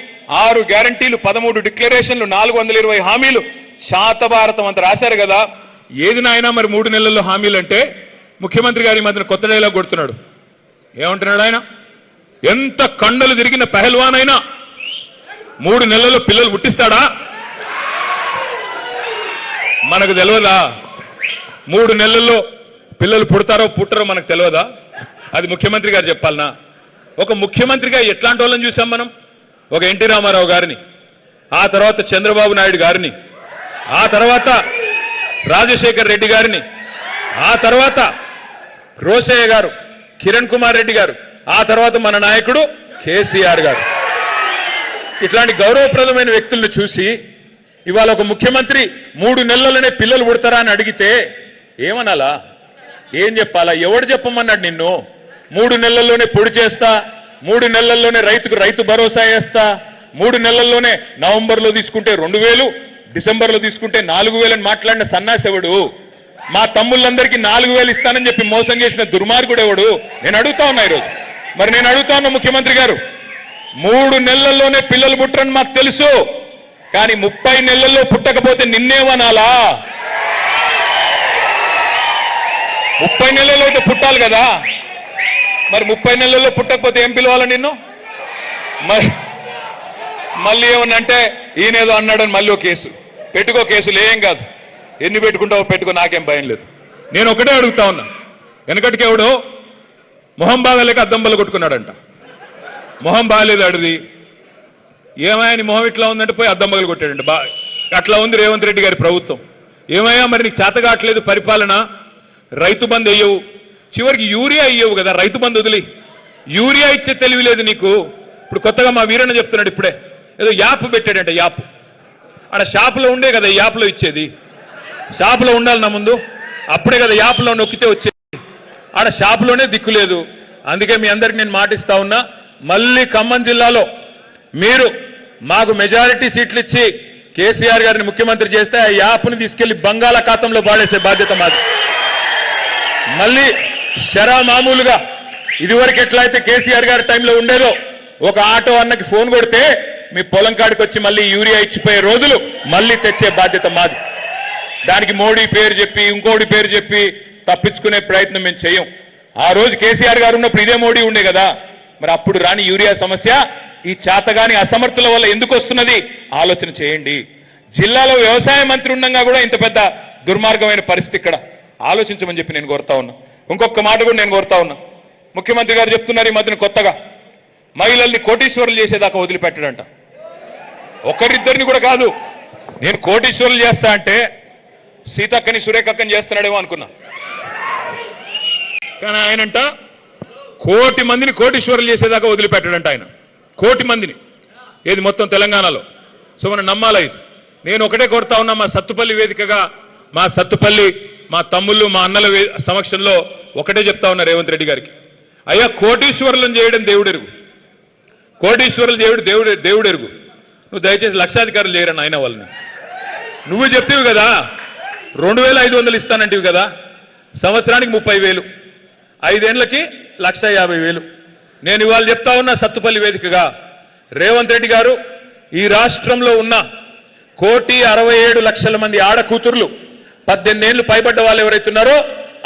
6 గ్యారంటీలు, 13 డిక్లరేషన్లు, 420 హామీలు, శాతభారతం అంత రాశారు కదా. ఏది నాయనా మరి 3 నెలల్లో హామీలు అంటే? ముఖ్యమంత్రి గారి మధ్యన కొత్త డైలాగ్ కొడుతున్నాడు. ఏమంటున్నాడు ఆయన? ఎంత కండలు తిరిగిన పెహల్వాన్ అయినా 3 నెలల్లో పిల్లలు పుట్టిస్తాడా? మనకు తెలియదా? 3 నెలల్లో పిల్లలు పుడతారో పుట్టరో మనకు తెలియదా? అది ముఖ్యమంత్రి గారు చెప్పాలనా? ఒక ముఖ్యమంత్రిగా ఎట్లాంటి వాళ్ళని చూసాం మనం? ఒక ఎన్టీ రామారావు గారిని, ఆ తర్వాత చంద్రబాబు నాయుడు గారిని, ఆ తర్వాత రాజశేఖర్ రెడ్డి గారిని, ఆ తర్వాత రోసయ్య గారు, కిరణ్ కుమార్ రెడ్డి గారు, ఆ తర్వాత మన నాయకుడు కేసీఆర్ గారు. ఇట్లాంటి గౌరవప్రదమైన వ్యక్తులను చూసి ఇవాళ ఒక ముఖ్యమంత్రి 3 నెలల్లోనే పిల్లలు పుడతారా అని అడిగితే ఏమనాలా? ఏం చెప్పాలా? ఎవడు చెప్పమన్నాడు నిన్ను? 3 నెలల్లోనే పొడి చేస్తా, 3 నెలల్లోనే రైతు భరోసా వేస్తా, 3 నెలల్లోనే నవంబర్లో తీసుకుంటే 2,000, డిసెంబర్లో తీసుకుంటే 4,000 అని మాట్లాడిన సన్నాసెవడు? మా తమ్ముళ్ళందరికీ 4,000 ఇస్తానని చెప్పి మోసం చేసిన దుర్మార్గుడు ఎవడు? నేను అడుగుతా ఉన్నా ఈరోజు. మరి నేను అడుగుతా ఉన్నా ముఖ్యమంత్రి గారు, 3 నెలల్లోనే పిల్లలు పుట్టరని మాకు తెలుసు, కానీ 30 నెలల్లో పుట్టకపోతే నిన్నేమనాలా? 30 నెలల్లో అయితే పుట్టాలి కదా. మరి 30 నెలల్లో పుట్టకపోతే ఏం పిలవాలా నిన్ను? మళ్ళీ ఏమన్నంటే ఈయనేదో అన్నాడని మళ్ళీ కేసు పెట్టుకో, కేసులు ఏం కాదు, ఎన్ని పెట్టుకుంటావో పెట్టుకో, నాకేం భయం లేదు. నేను ఒకటే అడుగుతా ఉన్నా, వెనకటికి ఎవడో మొహం బాగాలేక అద్దంబలు కొట్టుకున్నాడంట, మొహం బాగాలేదు అడిది, ఏమైనా మొహం ఇట్లా ఉందంటే పోయి అద్దంబలు కొట్టాడంట. అట్లా ఉంది రేవంత్ రెడ్డి గారి ప్రభుత్వం. ఏమయ్యా మరి నీకు చేత కావట్లేదు పరిపాలన, రైతు బంధు అయ్యవు, చివరికి యూరియా అయ్యవు కదా, రైతు బంధు వదిలి యూరియా ఇచ్చే తెలివి లేదు నీకు. ఇప్పుడు కొత్తగా మా వీరన్న చెప్తున్నాడు, ఇప్పుడే ఏదో యాప్ పెట్టాడంట, యాప్ ఆడ షాపులో ఉండే కదా ఈ యాప్లో ఇచ్చేది, షాపులో ఉండాలి నా ముందు, అప్పుడే కదా యాప్లో నొక్కితే వచ్చేది, ఆడ షాపులోనే దిక్కు లేదు. అందుకే మీ అందరికి నేను మాటిస్తా ఉన్నా, మళ్ళీ ఖమ్మం జిల్లాలో మీరు మాకు మెజారిటీ సీట్లు ఇచ్చి కేసీఆర్ గారిని ముఖ్యమంత్రి చేస్తే ఆ యాప్ని తీసుకెళ్లి బంగాళాఖాతంలో పాడేసే బాధ్యత మాది. మళ్ళీ షరా మామూలుగా ఇదివరకు ఎట్లయితే కేసీఆర్ గారి టైంలో ఉండేదో, ఒక ఆటో అన్నకి ఫోన్ కొడితే మీ పొలం కాడికి వచ్చి మళ్ళీ యూరియా ఇచ్చిపోయే రోజులు మళ్ళీ తెచ్చే బాధ్యత మాది. దానికి మోడీ పేరు చెప్పి ఇంకోటి పేరు చెప్పి తప్పించుకునే ప్రయత్నం మేము చేయం. ఆ రోజు కేసీఆర్ గారు ఉన్నప్పుడు ఇదే మోడీ ఉండే కదా, మరి అప్పుడు రాని యూరియా సమస్య ఈ చేతగాని అసమర్థుల వల్ల ఎందుకు వస్తున్నది ఆలోచన చేయండి. జిల్లాలో వ్యవసాయ మంత్రి ఉండగా కూడా ఇంత పెద్ద దుర్మార్గమైన పరిస్థితి ఇక్కడ ఆలోచించమని చెప్పి నేను కోరుతా ఉన్నా. ఇంకొక మాట కూడా నేను కోరుతా ఉన్నా, ముఖ్యమంత్రి గారు చెప్తున్నారు ఈ మధ్యన కొత్తగా మహిళల్ని కోటీశ్వరులు చేసేదాకా వదిలిపెట్టడంట. ఒకరిద్దరిని కూడా కాదు, నేను కోటీశ్వరులు చేస్తా అంటే సీతక్కని సురేఖక్కని చేస్తున్నాడేమో అనుకున్నా, కానీ ఆయనంట కోటి మందిని కోటీశ్వరులు చేసేదాకా వదిలిపెట్టడంట ఆయన, కోటి మందిని, ఏది మొత్తం తెలంగాణలో. సో మనం నమ్మాలా ఇది. నేను ఒకటే కోరుతా ఉన్నా, మా సత్తుపల్లి వేదికగా మా సత్తుపల్లి మా తమ్ముళ్ళు మా అన్నల సమక్షంలో ఒకటే చెప్తా ఉన్నా రేవంత్ రెడ్డి గారికి, అయ్యా కోటీశ్వరులను చేయడం దేవుడెరుగు, కోటీశ్వరులు దేవుడెరుగు, నువ్వు దయచేసి లక్షాధికారులు చేయరని ఆయన వాళ్ళని. నువ్వు చెప్తేవి కదా 2500 ఇస్తానంటివి కదా, సంవత్సరానికి 30,000, 5 ఏళ్లకి 150,000. నేను ఇవాళ చెప్తా ఉన్నా సత్తుపల్లి వేదికగా, రేవంత్ రెడ్డి గారు ఈ రాష్ట్రంలో ఉన్న 1,67,00,000 మంది ఆడకూతుర్లు 18 ఏళ్లు పైబడ్డ వాళ్ళు ఎవరైతున్నారో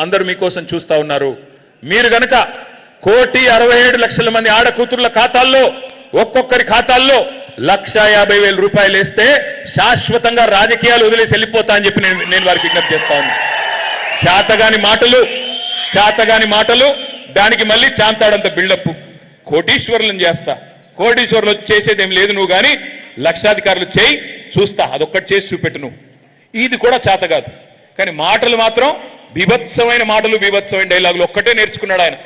అందరూ మీకోసం చూస్తా ఉన్నారు. మీరు గనక 1,67,00,000 మంది ఆడకూతుర్ల ఖాతాల్లో ఒక్కొక్కరి ఖాతాల్లో 150,000 రూపాయలు వేస్తే శాశ్వతంగా రాజకీయాలు వదిలేసి వెళ్ళిపోతా అని చెప్పి నేను వారికి విజ్ఞప్తి చేస్తా ఉన్నా. చేతగాని మాటలు దానికి మళ్ళీ చాంతాడంత బిల్డప్. కోటీశ్వరులను చేస్తా, కోటీశ్వరులు చేసేదేం లేదు నువ్వు, కానీ లక్షాధికారులు చేయి చూస్తా, అదొక్కటి చేసి చూపెట్టు నువ్వు. ఇది కూడా చేత కాదు, కానీ మాటలు మాత్రం బీభత్సమైన మాటలు, బీభత్సమైన డైలాగులు ఒక్కటే నేర్చుకున్నాడు ఆయన.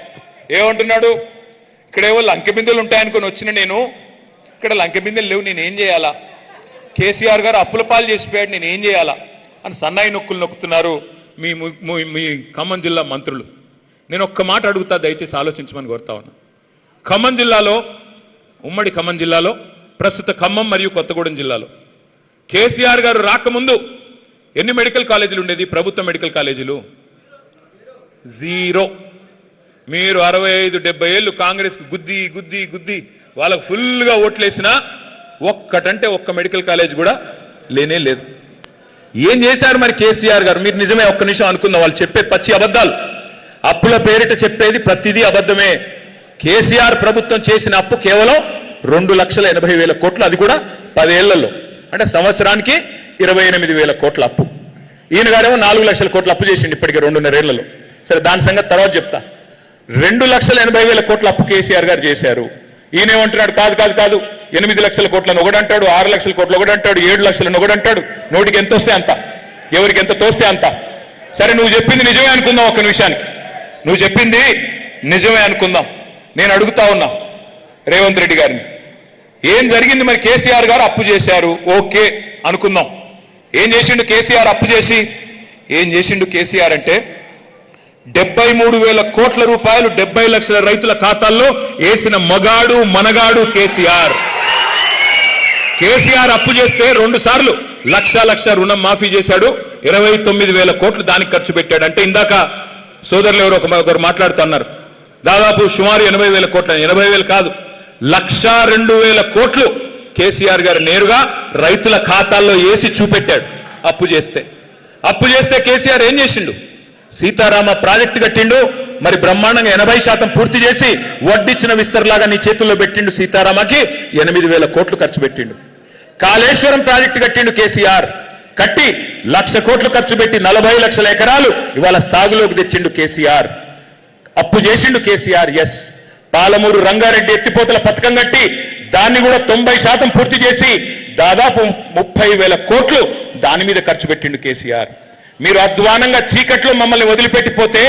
ఏమంటున్నాడు, ఇక్కడేవో లంకె బిందెలు ఉంటాయనుకొని వచ్చిన నేను, ఇక్కడ లంకె బిందెలు లేవు, నేనేం చేయాలా, కేసీఆర్ గారు అప్పుల పాలు చేసిపోయాడు, నేనేం చేయాలా అని సన్నాయి నొక్కులు నొక్కుతున్నారు మీ ఖమ్మం జిల్లా మంత్రులు. నేను ఒక్క మాట అడుగుతా, దయచేసి ఆలోచించమని కోరుతా ఉన్నా. ఖమ్మం జిల్లాలో, ఉమ్మడి ఖమ్మం జిల్లాలో, ప్రస్తుత ఖమ్మం మరియు కొత్తగూడెం జిల్లాలో కేసీఆర్ గారు రాకముందు ఎన్ని మెడికల్ కాలేజీలు ఉండేది? ప్రభుత్వ మెడికల్ కాలేజీలు 0. మీరు 65-70 ఏళ్ళు కాంగ్రెస్కి గుద్ది వాళ్ళకు ఫుల్గా ఓట్లేసినా ఒక్కటంటే ఒక్క మెడికల్ కాలేజ్ కూడా లేనే లేదు. ఏం చేశారు మరి కేసీఆర్ గారు? మీరు నిజమే, ఒక్క నిమిషం అనుకుందాం, వాళ్ళు చెప్పే పచ్చి అబద్ధాలు, అప్పుల పేరిట చెప్పేది ప్రతిదీ అబద్ధమే. కేసీఆర్ ప్రభుత్వం చేసిన అప్పు కేవలం 2,80,000 కోట్లు, అది కూడా 10 ఏళ్లలో, అంటే సంవత్సరానికి 28,000 కోట్ల అప్పు. ఈయన గారేమో 4 లక్షల కోట్ల అప్పు చేసిండు ఇప్పటికే 2.5 ఏళ్లలో. సరే, దాని సంగతి తర్వాత చెప్తా. 2,80,000 కోట్ల అప్పు కేసీఆర్ గారు చేశారు. ఈయనేమంటున్నాడు, కాదు 8 లక్షల కోట్లను ఒకడంటాడు, 6 లక్షల కోట్లు ఒకడంటాడు, 7 లక్షలను ఒకడంటాడు. నోటికి ఎంత వస్తే అంత, ఎవరికి ఎంత తోస్తే అంత. సరే, నువ్వు చెప్పింది నిజమే అనుకుందాం, ఒక్క నిమిషానికి నువ్వు చెప్పింది నిజమే అనుకుందాం. నేను అడుగుతా ఉన్నా రేవంత్ రెడ్డి గారిని, ఏం జరిగింది మరి? కేసీఆర్ గారు అప్పు చేశారు, ఓకే అనుకుందాం. ఏం చేసిండు కేసీఆర్? అప్పు చేసి ఏం చేసిండు కేసీఆర్ అంటే 73,000 కోట్ల రూపాయలు 70 లక్షల రైతుల ఖాతాల్లో వేసిన మగాడు మనగాడు కేసీఆర్. కేసీఆర్ అప్పు చేస్తే 2 సార్లు లక్ష రుణం మాఫీ చేశాడు, 29,000 కోట్లు దానికి ఖర్చు పెట్టాడు. అంటే ఇందాక సోదరులు ఎవరు ఒకరు మాట్లాడుతున్నారు, దాదాపు సుమారు 80,000 కోట్ల, 80,000 కాదు, 102,000 కోట్లు కేసీఆర్ గారు నేరుగా రైతుల ఖాతాల్లో వేసి చూపెట్టాడు అప్పు చేస్తే. కేసీఆర్ ఏం చేసిండు? సీతారామ ప్రాజెక్టు కట్టిండు, మరి బ్రహ్మాండంగా 80% పూర్తి చేసి వడ్డిచ్చిన విస్తరలాగా నీ చేతుల్లో పెట్టిండు. సీతారామకి 8,000 కోట్లు ఖర్చు పెట్టిండు. కాళేశ్వరం ప్రాజెక్టు కట్టిండు కేసీఆర్, కట్టి 1,00,000 కోట్లు ఖర్చు పెట్టి 40 లక్షల ఎకరాలు ఇవాళ సాగులోకి తెచ్చిండు కేసీఆర్. అప్పు చేసిండు కేసీఆర్. ఎస్, పాలమూరు రంగారెడ్డి ఎత్తిపోతల పథకం కట్టి దాన్ని కూడా 90% పూర్తి చేసి దాదాపు 30,000 కోట్లు దాని మీద ఖర్చు పెట్టిండు కేసీఆర్. మీరు అధ్వానంగా చీకట్లో మమ్మల్ని వదిలిపెట్టిపోతే,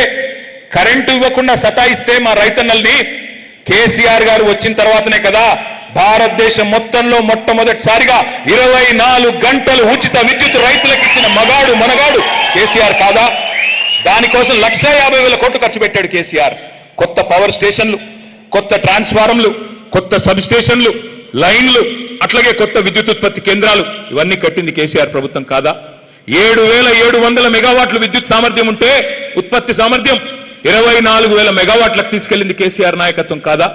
కరెంటు ఇవ్వకుండా సతాయిస్తే మా రైతన్నల్ని కేసీఆర్ గారు వచ్చిన తర్వాతనే కదా భారతదేశం మొత్తంలో మొట్టమొదటిసారిగా 24 గంటలు ఉచిత విద్యుత్ రైతులకు ఇచ్చిన మనగాడు కేసీఆర్ కాదా? దానికోసం 1,50,000 కోట్లు ఖర్చు పెట్టాడు కేసీఆర్. కొత్త పవర్ స్టేషన్లు, కొత్త ట్రాన్స్ఫార్మర్లు, కొత్త సబ్ స్టేషన్లు, లైన్లు, అట్లాగే కొత్త విద్యుత్ ఉత్పత్తి కేంద్రాలు ఇవన్నీ కట్టింది కేసీఆర్ ప్రభుత్వం కాదా? 7,700 మెగావాట్ల విద్యుత్ సామర్థ్యం ఉంటే ఉత్పత్తి సామర్థ్యం 24,000 మెగావాట్లకు తీసుకెళ్లింది కేసీఆర్ నాయకత్వం కాదా?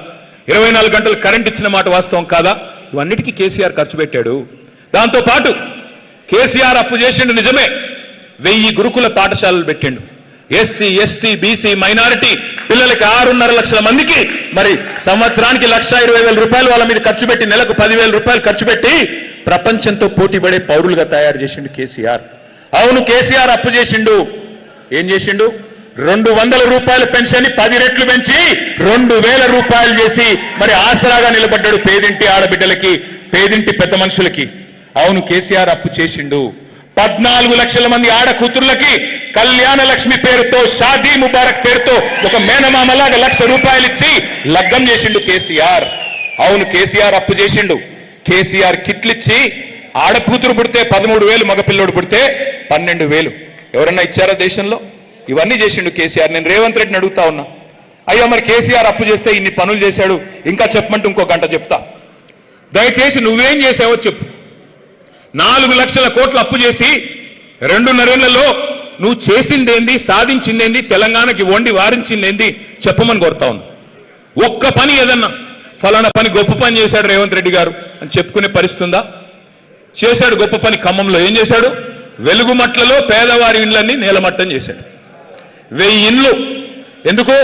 24 గంటలు కరెంట్ ఇచ్చిన మాట వాస్తవం కాదా? ఇవన్నిటికీ కేసీఆర్ ఖర్చు పెట్టాడు. దాంతో పాటు కేసీఆర్ అప్పు చేసిండు నిజమే, 1000 గురుకుల పాఠశాలలు పెట్టిండు. ఎస్సీ, ఎస్టీ, బీసీ, మైనారిటీ పిల్లలకి 6.5 లక్షల మందికి మరి సంవత్సరానికి 1,20,000 రూపాయలు వాళ్ళ మీద ఖర్చు పెట్టి, నెలకు 10,000 రూపాయలు ఖర్చు పెట్టి ప్రపంచంతో పోటీపడే పౌరులుగా తయారు చేసిండు కేసీఆర్. అవును, కేసీఆర్ అప్పు చేసిండు. ఏం చేసిండు? 200 రూపాయల పెన్షన్ 10 రెట్లు పెంచి 2,000 రూపాయలు చేసి మరి ఆసరాగా నిలబడ్డాడు పేదింటి ఆడబిడ్డలకి, పేదింటి పెద్ద మనుషులకి. అవును, కేసీఆర్ అప్పు చేసిండు. 14 లక్షల మంది ఆడ కూతుర్లకి కళ్యాణ లక్ష్మి పేరుతో, షాదీ ముబారక్ పేరుతో ఒక మేనమామలాగా 1,00,000 రూపాయలు ఇచ్చి లగ్గం చేసిండు కేసీఆర్. అవును, కేసీఆర్ అప్పు చేసిండు. కేసీఆర్ కిట్లు ఇచ్చి ఆడకూతురు పుడితే 13,000, మగపిల్లోడు పుడితే 12,000. ఎవరన్నా ఇచ్చారా దేశంలో? ఇవన్నీ చేసిండు కేసీఆర్. నేను రేవంత్ రెడ్డిని అడుగుతా ఉన్నా, అయ్యా మరి కేసీఆర్ అప్పు చేస్తే ఇన్ని పనులు చేశాడు, ఇంకా చెప్పమంటే ఇంకో గంట చెప్తా. దయచేసి నువ్వేం చేసావో చెప్పు. 4 లక్షల కోట్లు అప్పు చేసి 2.5 ఏళ్లలో నువ్వు చేసిందేంది, సాధించిందేంది, తెలంగాణకి వండి వారించిందేంది చెప్పమని కోరుతా ఉన్నా. ఒక్క పని ఏదన్నా ఫలానా పని గొప్ప పని చేశాడు రేవంత్ రెడ్డి గారు అని చెప్పుకునే పరిస్థితి ఉందా? చేశాడు గొప్ప పని. ఖమ్మంలో ఏం చేశాడు? వెలుగుమట్లలో పేదవారి ఇండ్లన్నీ నేలమట్టం చేశాడు. 1000 ఇండ్లు. ఎందుకు?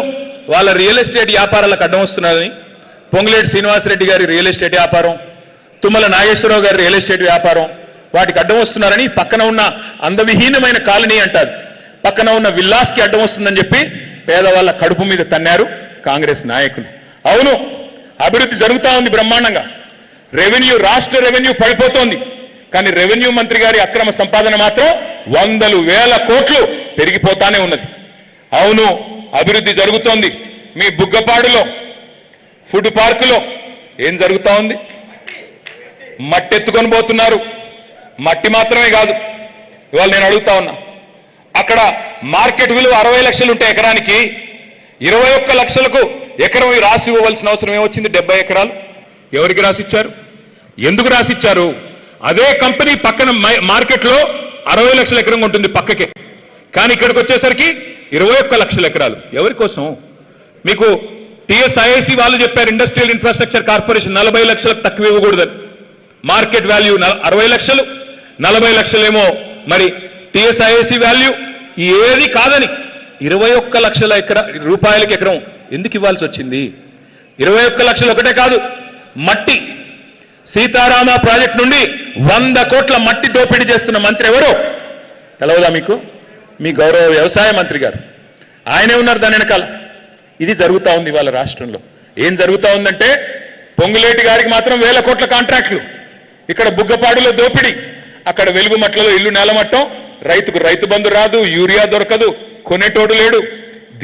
వాళ్ళ రియల్ ఎస్టేట్ వ్యాపారాలకు అడ్డం వస్తున్నారని. పొంగులేటి శ్రీనివాసరెడ్డి గారి రియల్ ఎస్టేట్ వ్యాపారం, తుమ్మల నాగేశ్వరరావు గారి రియల్ ఎస్టేట్ వ్యాపారం, వాటికి అడ్డం వస్తున్నారని పక్కన ఉన్న అందవిహీనమైన కాలనీ అంటారు, పక్కన ఉన్న విల్లాస్కి అడ్డం వస్తుందని చెప్పి పేదవాళ్ళ కడుపు మీద తన్నారు కాంగ్రెస్ నాయకులు. అవును, అభివృద్ధి జరుగుతూ ఉంది బ్రహ్మాండంగా. రెవెన్యూ, రాష్ట్ర రెవెన్యూ పడిపోతోంది. కానీ రెవెన్యూ మంత్రి గారి అక్రమ సంపాదన మాత్రం 100,000 కోట్లు పెరిగిపోతానే ఉన్నది. అవును, అభివృద్ధి జరుగుతోంది. మీ బుగ్గపాడులో ఫుడ్ పార్కులో ఏం జరుగుతూ ఉంది? మట్టి ఎత్తుకొని పోతున్నారు. మట్టి మాత్రమే కాదు, ఇవాళ నేను అడుగుతా ఉన్నా, అక్కడ మార్కెట్ విలువ 60 లక్షలు ఉంటే ఎకరానికి 21 లక్షలకు ఎకరం రాసి ఇవ్వవలసిన అవసరం ఏమొచ్చింది? 70 ఎకరాలు. ఎవరికి రాసిచ్చారు? ఎందుకు రాసిచ్చారు? అదే కంపెనీ పక్కన మార్కెట్లో 60 లక్షల ఎకరం ఉంటుంది పక్కకే, కానీ ఇక్కడికి వచ్చేసరికి 21 లక్షల ఎకరాలు. ఎవరి కోసం? మీకు టీఎస్ఐఐసి వాళ్ళు చెప్పారు, ఇండస్ట్రియల్ ఇన్ఫ్రాస్ట్రక్చర్ కార్పొరేషన్ 40 లక్షలకు తక్కువ ఇవ్వకూడదని. మార్కెట్ వాల్యూ 60 లక్షలు, 40 లక్షలేమో మరి టీఎస్ఐఐసి వాల్యూ. ఏది కాదని 21 లక్షల రూపాయలకి ఎకరం ఎందుకు ఇవ్వాల్సి వచ్చింది? 21 లక్షలు ఒకటే కాదు, మట్టి. సీతారామ ప్రాజెక్ట్ నుండి 100 కోట్ల మట్టి దోపిడీ చేస్తున్న మంత్రి ఎవరు తెలవదా మీకు? మీ గౌరవ వ్యవసాయ మంత్రి గారు. ఆయనే ఉన్నారు దాని వెనకాల. ఇది జరుగుతూ ఉంది వాళ్ళ రాష్ట్రంలో. ఏం జరుగుతూ ఉందంటే, పొంగులేటి గారికి మాత్రం 1000 కోట్ల కాంట్రాక్టులు, ఇక్కడ బుగ్గపాడులో దోపిడీ, అక్కడ వెలుగుమట్లలో ఇల్లు నేలమట్టం, రైతుకు రైతు బంధు రాదు, యూరియా దొరకదు, కొనేటోడు లేడు,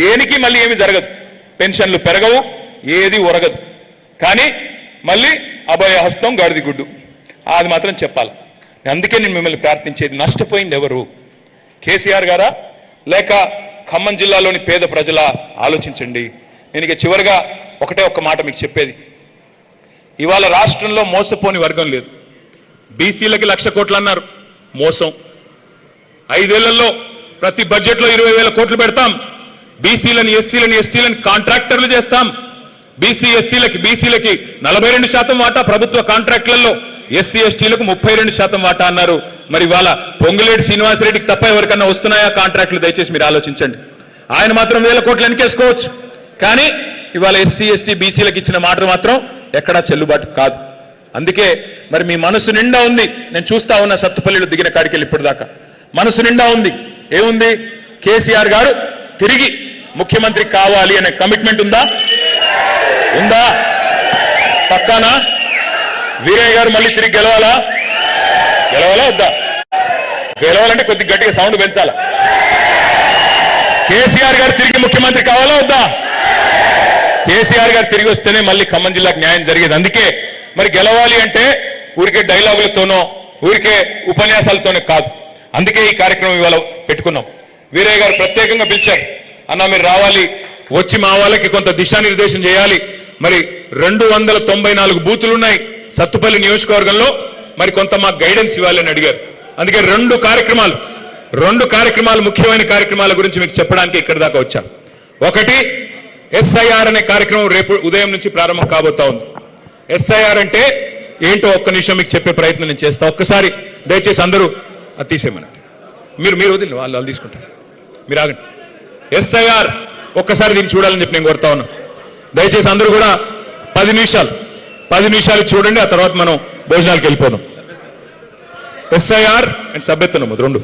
దేనికి మళ్ళీ ఏమి జరగదు, పెన్షన్లు పెరగవు, ఏది ఒరగదు. కానీ మళ్ళీ అభయహస్తం గాడిది గుడ్డు, అది మాత్రం చెప్పాలి. అందుకే నేను మిమ్మల్ని ప్రార్థించేది, నష్టపోయింది ఎవరు? కేసీఆర్ గారా లేక ఖమ్మం జిల్లాలోని పేద ప్రజల? ఆలోచించండి. నేను ఇక చివరిగా ఒక్క మాట మీకు చెప్పేది, ఇవాళ రాష్ట్రంలో మోసపోని వర్గం లేదు. బీసీలకి 1,00,000 కోట్లు అన్నారు, మోసం. 5 ఏళ్లలో ప్రతి బడ్జెట్లో 20,000 కోట్లు పెడతాం. బీసీలని, ఎస్సీలని, ఎస్టీలని కాంట్రాక్టర్లు చేస్తాం. బీసీలకి 42% వాటా ప్రభుత్వ కాంట్రాక్టులలో, ఎస్సీ ఎస్టీలకు 32% వాటా అన్నారు. మరి ఇవాళ పొంగులేటి శ్రీనివాసరెడ్డికి తప్ప ఎవరికన్నా వస్తున్నాయా కాంట్రాక్టులు? దయచేసి మీరు ఆలోచించండి. ఆయన మాత్రం 1000 కోట్లు వెనకేసుకోవచ్చు. కానీ ఇవాళ ఎస్సీ ఎస్టీ బీసీలకు ఇచ్చిన మాట మాత్రం ఎక్కడా చెల్లుబాటు కాదు. అందుకే మరి మీ మనసు నిండా ఉంది. నేను చూస్తా ఉన్నా సత్తుపల్లిలో దిగిన కాడికి వెళ్ళి ఇప్పటిదాకా మనసు నిండా ఉంది. ఏముంది? కేసీఆర్ గారు తిరిగి ముఖ్యమంత్రి కావాలి అనే కమిట్మెంట్ ఉందా? ఉందా? పక్కానా? వీరయ్య గారు మళ్ళీ తిరిగి గెలవాలా వద్దా? గెలవాలంటే కొద్దిగా గట్టిగా సౌండ్ పెంచాలా? కేసీఆర్ గారు తిరిగి ముఖ్యమంత్రి కావాలా వద్దా? కేసీఆర్ గారు తిరిగి వస్తేనే మళ్ళీ ఖమ్మం జిల్లాకు న్యాయం జరిగేది. అందుకే మరి గెలవాలి అంటే ఊరికే డైలాగులతోనో ఊరికే ఉపన్యాసాలతోనే కాదు. అందుకే ఈ కార్యక్రమం ఇవాళ పెట్టుకున్నాం. వీరయ్య గారు ప్రత్యేకంగా పిలిచారు, అన్న మీరు రావాలి, వచ్చి మా వాళ్ళకి కొంత దిశానిర్దేశం చేయాలి. మరి 294 బూతులు ఉన్నాయి సత్తుపల్లి నియోజకవర్గంలో, మరి కొంత మాకు గైడెన్స్ ఇవ్వాలని అడిగారు. అందుకే రెండు కార్యక్రమాలు ముఖ్యమైన కార్యక్రమాల గురించి మీకు చెప్పడానికి ఇక్కడి దాకా వచ్చాం. ఒకటి ఎస్ఐఆర్ అనే కార్యక్రమం రేపు ఉదయం నుంచి ప్రారంభం కాబోతా ఉంది. ఎస్ఐఆర్ అంటే ఏంటో ఒక్క నిమిషం మీకు చెప్పే ప్రయత్నం నేను చేస్తా. ఒక్కసారి దయచేసి అందరూ అది తీసేయమనండి. మీరు వదిలి వాళ్ళు తీసుకుంటారు, మీరు ఆగండి. ఎస్ఐఆర్ ఒక్కసారి దీన్ని చూడాలని చెప్పి నేను కోరుతా ఉన్నా. దయచేసి అందరూ కూడా 10 నిమిషాలు చూడండి. ఆ తర్వాత మనం భోజనాలకు వెళ్ళిపోదాం. ఎస్ఐఆర్ అండ్ సభ్యత్వం రెండు.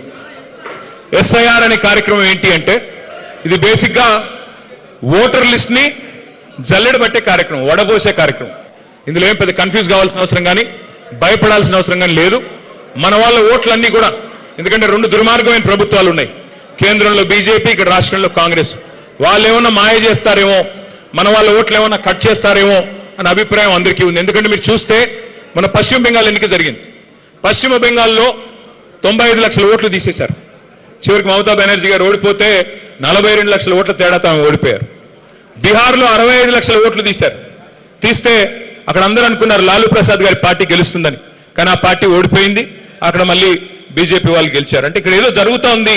ఎస్ఐఆర్ అనే కార్యక్రమం ఏంటి అంటే ఇది బేసిక్గా ఓటర్ లిస్ట్ ని జల్లెడ పట్టే కార్యక్రమం, వడబోసే కార్యక్రమం. ఇందులో ఏం పెద్ద కన్ఫ్యూజ్ కావాల్సిన అవసరం కానీ భయపడాల్సిన అవసరం కానీ లేదు. మన వాళ్ళ ఓట్లన్నీ కూడా, ఎందుకంటే 2 దుర్మార్గమైన ప్రభుత్వాలు ఉన్నాయి, కేంద్రంలో బీజేపీ, ఇక్కడ రాష్ట్రంలో కాంగ్రెస్. వాళ్ళు ఏమన్నా మాయ చేస్తారేమో, మన వాళ్ళ ఓట్లు ఏమన్నా కట్ చేస్తారేమో అనే అభిప్రాయం అందరికీ ఉంది. ఎందుకంటే మీరు చూస్తే మన పశ్చిమ బెంగాల్ ఎన్నిక జరిగింది. పశ్చిమ బెంగాల్లో 95 లక్షల ఓట్లు తీసేశారు. చివరికి మమతా బెనర్జీ గారు ఓడిపోతే 42 లక్షల ఓట్ల తేడాతో ఆమె ఓడిపోయారు. బీహార్లో 65 లక్షల ఓట్లు తీస్తే అక్కడ అందరూ అనుకున్నారు లాలూ ప్రసాద్ గారి పార్టీ గెలుస్తుందని, కానీ ఆ పార్టీ ఓడిపోయింది. అక్కడ మళ్ళీ బీజేపీ వాళ్ళు గెలిచారు. అంటే ఇక్కడ ఏదో జరుగుతూ ఉంది.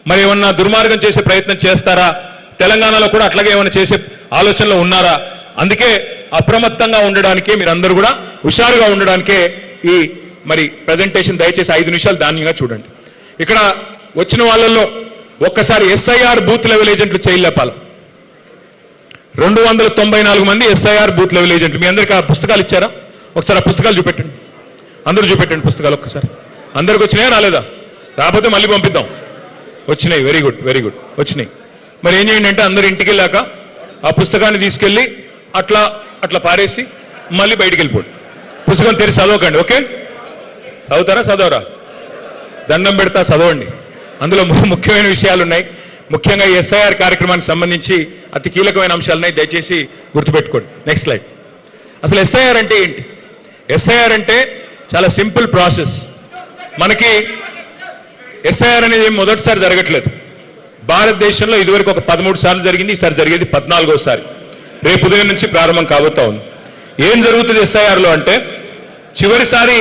మరి ఏమన్నా దుర్మార్గం చేసే ప్రయత్నం చేస్తారా? తెలంగాణలో కూడా అట్లాగే ఏమైనా చేసే ఆలోచనలో ఉన్నారా? అందుకే అప్రమత్తంగా ఉండడానికే, మీరందరూ కూడా హుషారుగా ఉండడానికే ఈ మరి ప్రజెంటేషన్. దయచేసి 5 నిమిషాలు ధాన్యంగా చూడండి. ఇక్కడ వచ్చిన వాళ్ళల్లో ఒక్కసారి ఎస్ఐఆర్ బూత్ లెవెల్ ఏజెంట్లు చేయలేపాలి. 294 మంది ఎస్ఐఆర్ బూత్ లెవెల్ ఏజెంట్లు. మీ అందరికీ ఆ పుస్తకాలు ఇచ్చారా? ఒకసారి ఆ పుస్తకాలు చూపెట్టండి. అందరూ చూపెట్టండి పుస్తకాలు ఒక్కసారి. అందరికి వచ్చినాయా రాలేదా? రాకపోతే మళ్ళీ పంపిద్దాం. వచ్చినాయి, వెరీ గుడ్ వచ్చినాయి. మరి ఏం చేయండి అంటే అందరు ఇంటికి వెళ్ళాక ఆ పుస్తకాన్ని తీసుకెళ్ళి అట్లా పారేసి మళ్ళీ బయటికి వెళ్ళిపోండి. పుస్తకం తెరిచి చదవకండి. ఓకే? చదవరా? దండం పెడతా చదవండి. అందులో ముఖ్యమైన విషయాలు ఉన్నాయి. ముఖ్యంగా ఈ ఎస్ఐఆర్ కార్యక్రమానికి సంబంధించి అతి కీలకమైన అంశాలు ఉన్నాయి. దయచేసి గుర్తుపెట్టుకోండి. Next slide. అసలు ఎస్ఐఆర్ అంటే ఏంటి? ఎస్ఐఆర్ అంటే చాలా సింపుల్ ప్రాసెస్. మనకి ఎస్ఐఆర్ అనేది మొదటిసారి జరగట్లేదు. భారతదేశంలో ఇదివరకు ఒక 13 సార్లు జరిగింది. ఈసారి జరిగేది 14వ. రేపు ఉదయం నుంచి ప్రారంభం కాబోతా ఉంది. ఏం జరుగుతుంది ఎస్ఐఆర్లో అంటే, చివరిసారి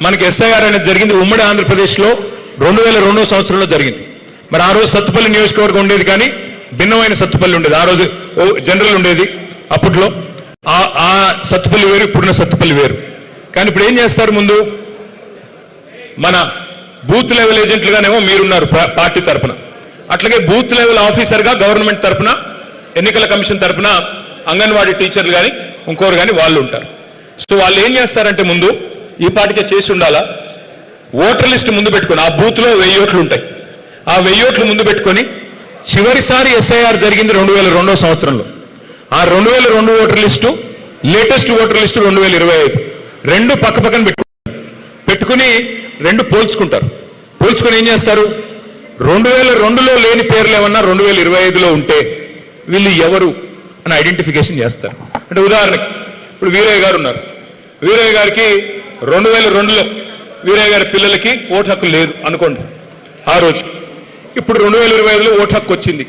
మనకి ఎస్ఐఆర్ అనేది జరిగింది ఉమ్మడి ఆంధ్రప్రదేశ్లో 2002వ సంవత్సరంలో జరిగింది. మరి ఆ రోజు సత్తుపల్లి నియోజకవర్గం ఉండేది, కానీ భిన్నమైన సత్తుపల్లి ఉండేది. ఆ రోజు జనరల్ ఉండేది. అప్పట్లో ఆ సత్తుపల్లి వేరు, ఇప్పుడున్న సత్తుపల్లి వేరు. కానీ ఇప్పుడు ఏం చేస్తారు? ముందు మన బూత్ లెవెల్ ఏజెంట్లుగానేమో మీరున్నారు పార్టీ తరఫున, అట్లాగే బూత్ లెవెల్ ఆఫీసర్గా గవర్నమెంట్ తరఫున, ఎన్నికల కమిషన్ తరఫున అంగన్వాడీ టీచర్లు కానీ ఇంకోరు కానీ వాళ్ళు ఉంటారు. సో వాళ్ళు ఏం చేస్తారంటే, ముందు ఈ పార్టీకే చేసి ఉండాలా, ఓటర్ లిస్ట్ ముందు పెట్టుకొని, ఆ బూత్లో 1000 ఓట్లు ఉంటాయి. ఆ 1000 ఓట్లు ముందు పెట్టుకొని, చివరిసారి ఎస్ఐఆర్ జరిగింది 2002వ సంవత్సరంలో. ఆ 2002 voter list, latest voter list 2025, రెండు పక్క పక్కన పెట్టుకుని రెండు పోల్చుకుంటారు. పోల్చుకొని ఏం చేస్తారు? 2002లో లేని పేర్లు ఏమన్నా 2025లో ఉంటే వీళ్ళు ఎవరు అని ఐడెంటిఫికేషన్ చేస్తారు. అంటే ఉదాహరణకి ఇప్పుడు వీరయ్య గారు ఉన్నారు. వీరయ్య గారికి 2002లో వీరయ్య గారి పిల్లలకి ఓటు హక్కు లేదు అనుకోండి ఆ రోజు. ఇప్పుడు 2025లో ఓటు హక్కు వచ్చింది.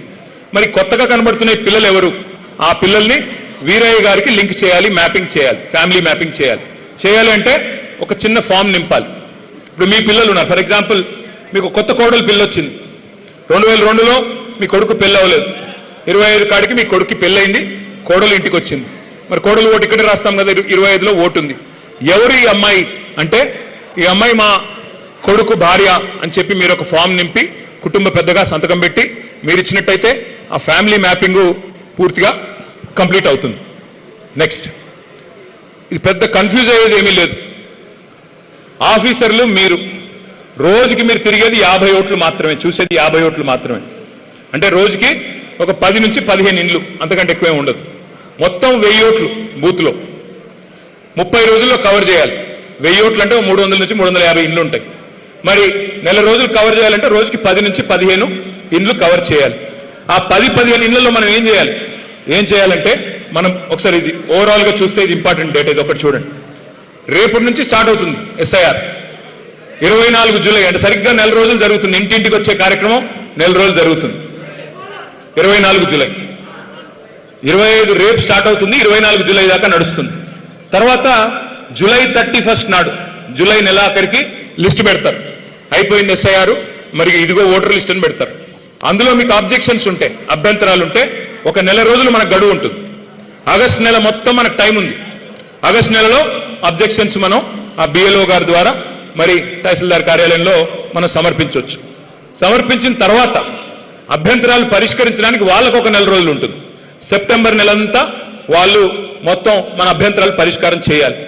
మరి కొత్తగా కనబడుతున్న పిల్లలు ఎవరు? ఆ పిల్లల్ని వీరయ్య గారికి లింక్ చేయాలి, మ్యాపింగ్ చేయాలి, ఫ్యామిలీ మ్యాపింగ్ చేయాలి అంటే ఒక చిన్న ఫామ్ నింపాలి. ఇప్పుడు మీ పిల్లలు ఉన్నారు. ఫర్ ఎగ్జాంపుల్, మీకు కొత్త కోడలు పిల్ల వచ్చింది. 2002లో మీ కొడుకు పెళ్ళి అవ్వలేదు. 25 కాడికి మీ కొడుకు పెళ్ళయింది, కోడలు ఇంటికి వచ్చింది. మరి కోడలు ఓటు ఇక్కడే రాస్తాం కదా, 25లో ఓటు ఉంది. ఎవరు ఈ అమ్మాయి అంటే, ఈ అమ్మాయి మా కొడుకు భార్య అని చెప్పి మీరు ఒక ఫామ్ నింపి కుటుంబ పెద్దగా సంతకం పెట్టి మీరు ఇచ్చినట్టయితే ఆ ఫ్యామిలీ మ్యాపింగ్ పూర్తిగా కంప్లీట్ అవుతుంది. నెక్స్ట్, ఇది పెద్ద కన్ఫ్యూజ్ అయ్యేది ఏమీ లేదు. ఆఫీసర్లు మీరు రోజుకి మీరు తిరిగేది 50 ఓట్లు మాత్రమే, చూసేది 50 ఓట్లు మాత్రమే. అంటే రోజుకి ఒక 10 నుంచి 15 ఇండ్లు, అంతకంటే ఎక్కువే ఉండదు. మొత్తం 1000 ఓట్లు బూత్లో 30 రోజుల్లో కవర్ చేయాలి. 1000 ఓట్లు అంటే 300 నుంచి 350 ఇండ్లు ఉంటాయి. మరి నెల రోజులు కవర్ చేయాలంటే రోజుకి 10 నుంచి 15 ఇండ్లు కవర్ చేయాలి. ఆ 10-15 ఇండ్లలో మనం ఏం చేయాలంటే మనం ఒకసారి ఇది ఓవరాల్గా చూస్తే ఇది ఇంపార్టెంట్ డేట్, ఇది ఒకటి చూడండి. రేపటి నుంచి స్టార్ట్ అవుతుంది ఎస్ఐఆర్. 24 జూలై అంటే సరిగ్గా నెల రోజులు జరుగుతుంది. ఇంటింటికి వచ్చే కార్యక్రమం నెల రోజులు జరుగుతుంది. 24 జూలై, 25 రేపు స్టార్ట్ అవుతుంది, 24 జూలై దాకా నడుస్తుంది. తర్వాత జూలై 31 నాడు, జూలై నెలాఖరికి లిస్ట్ పెడతారు. అయిపోయింది ఎస్ఐఆర్, మరి ఇదిగో ఓటర్ లిస్ట్ అని పెడతారు. అందులో మీకు ఆబ్జెక్షన్స్ ఉంటే, అభ్యంతరాలు ఉంటే ఒక నెల రోజులు మనకు గడువు ఉంటుంది. ఆగస్టు నెల మొత్తం మనకు టైం ఉంది. ఆగస్టు నెలలో అబ్జెక్షన్స్ మనం ఆ బిఎల్ఓ గారి ద్వారా మరి తహసీల్దార్ కార్యాలయంలో మనం సమర్పించవచ్చు. సమర్పించిన తర్వాత అభ్యంతరాలు పరిష్కరించడానికి వాళ్ళకు ఒక నెల రోజులు ఉంటుంది. సెప్టెంబర్ నెలంతా వాళ్ళు మొత్తం మన అభ్యంతరాలు పరిష్కారం చేయాలి.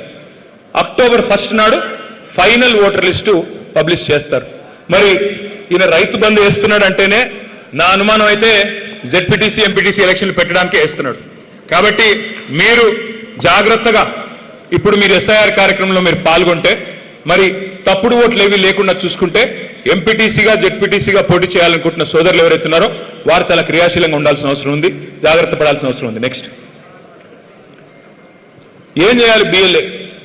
అక్టోబర్ 1 నాడు ఫైనల్ ఓటర్ లిస్టు పబ్లిష్ చేస్తారు. మరి ఈయన రైతు బంధు వేస్తున్నాడు అంటేనే నా అనుమానం అయితే జెడ్పీటీసీ ఎంపీటీసీ ఎలక్షన్లు పెట్టడానికే వేస్తున్నాడు. కాబట్టి మీరు జాగ్రత్తగా ఇప్పుడు మీరు ఎస్ఐఆర్ కార్యక్రమంలో మీరు పాల్గొంటే, మరి తప్పుడు ఓట్లు ఏవి లేకుండా చూసుకుంటే ఎంపీటీసీగా జెడ్పీటీసీగా పోటీ చేయాలనుకుంటున్న సోదరులు ఎవరైతే ఉన్నారో వారు చాలా క్రియాశీలంగా ఉండాల్సిన అవసరం ఉంది, జాగ్రత్త పడాల్సిన అవసరం ఉంది. నెక్స్ట్, ఏం చేయాలి? బిఎల్ఏ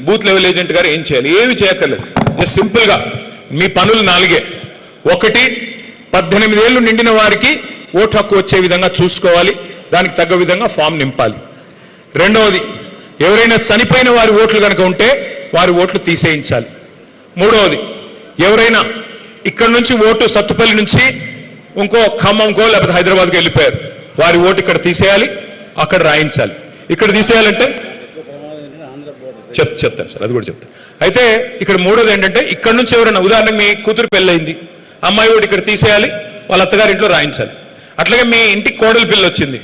బూత్ లెవెల్ ఏజెంట్ గారు ఏం చేయాలి? ఏమి చేయక్కర్లేదు. జస్ట్ సింపుల్గా మీ పనులు 4. 1, 18 ఏళ్ళు నిండిన వారికి ఓటు హక్కు వచ్చే విధంగా చూసుకోవాలి, దానికి తగ్గ విధంగా ఫామ్ నింపాలి. 2వది, ఎవరైనా చనిపోయిన వారి ఓట్లు కనుక ఉంటే వారి ఓట్లు తీసేయించాలి. 3వది, ఎవరైనా ఇక్కడ నుంచి ఓటు సత్తుపల్లి నుంచి ఇంకో ఖమ్మంకో లేకపోతే హైదరాబాద్కి వెళ్ళిపోయారు, వారి ఓటు ఇక్కడ తీసేయాలి, అక్కడ రాయించాలి. ఇక్కడ తీసేయాలంటే చెప్తాను సార్, అది కూడా చెప్తాను. అయితే ఇక్కడ 3వది ఏంటంటే, ఇక్కడ నుంచి ఎవరైనా ఉదాహరణకు మీ కూతురు పెళ్ళయింది, అమ్మాయి ఓటు ఇక్కడ తీసేయాలి, వాళ్ళ అత్తగారింట్లో రాయించాలి. అట్లాగే మీ ఇంటికి కోడలి పిల్ల వచ్చింది,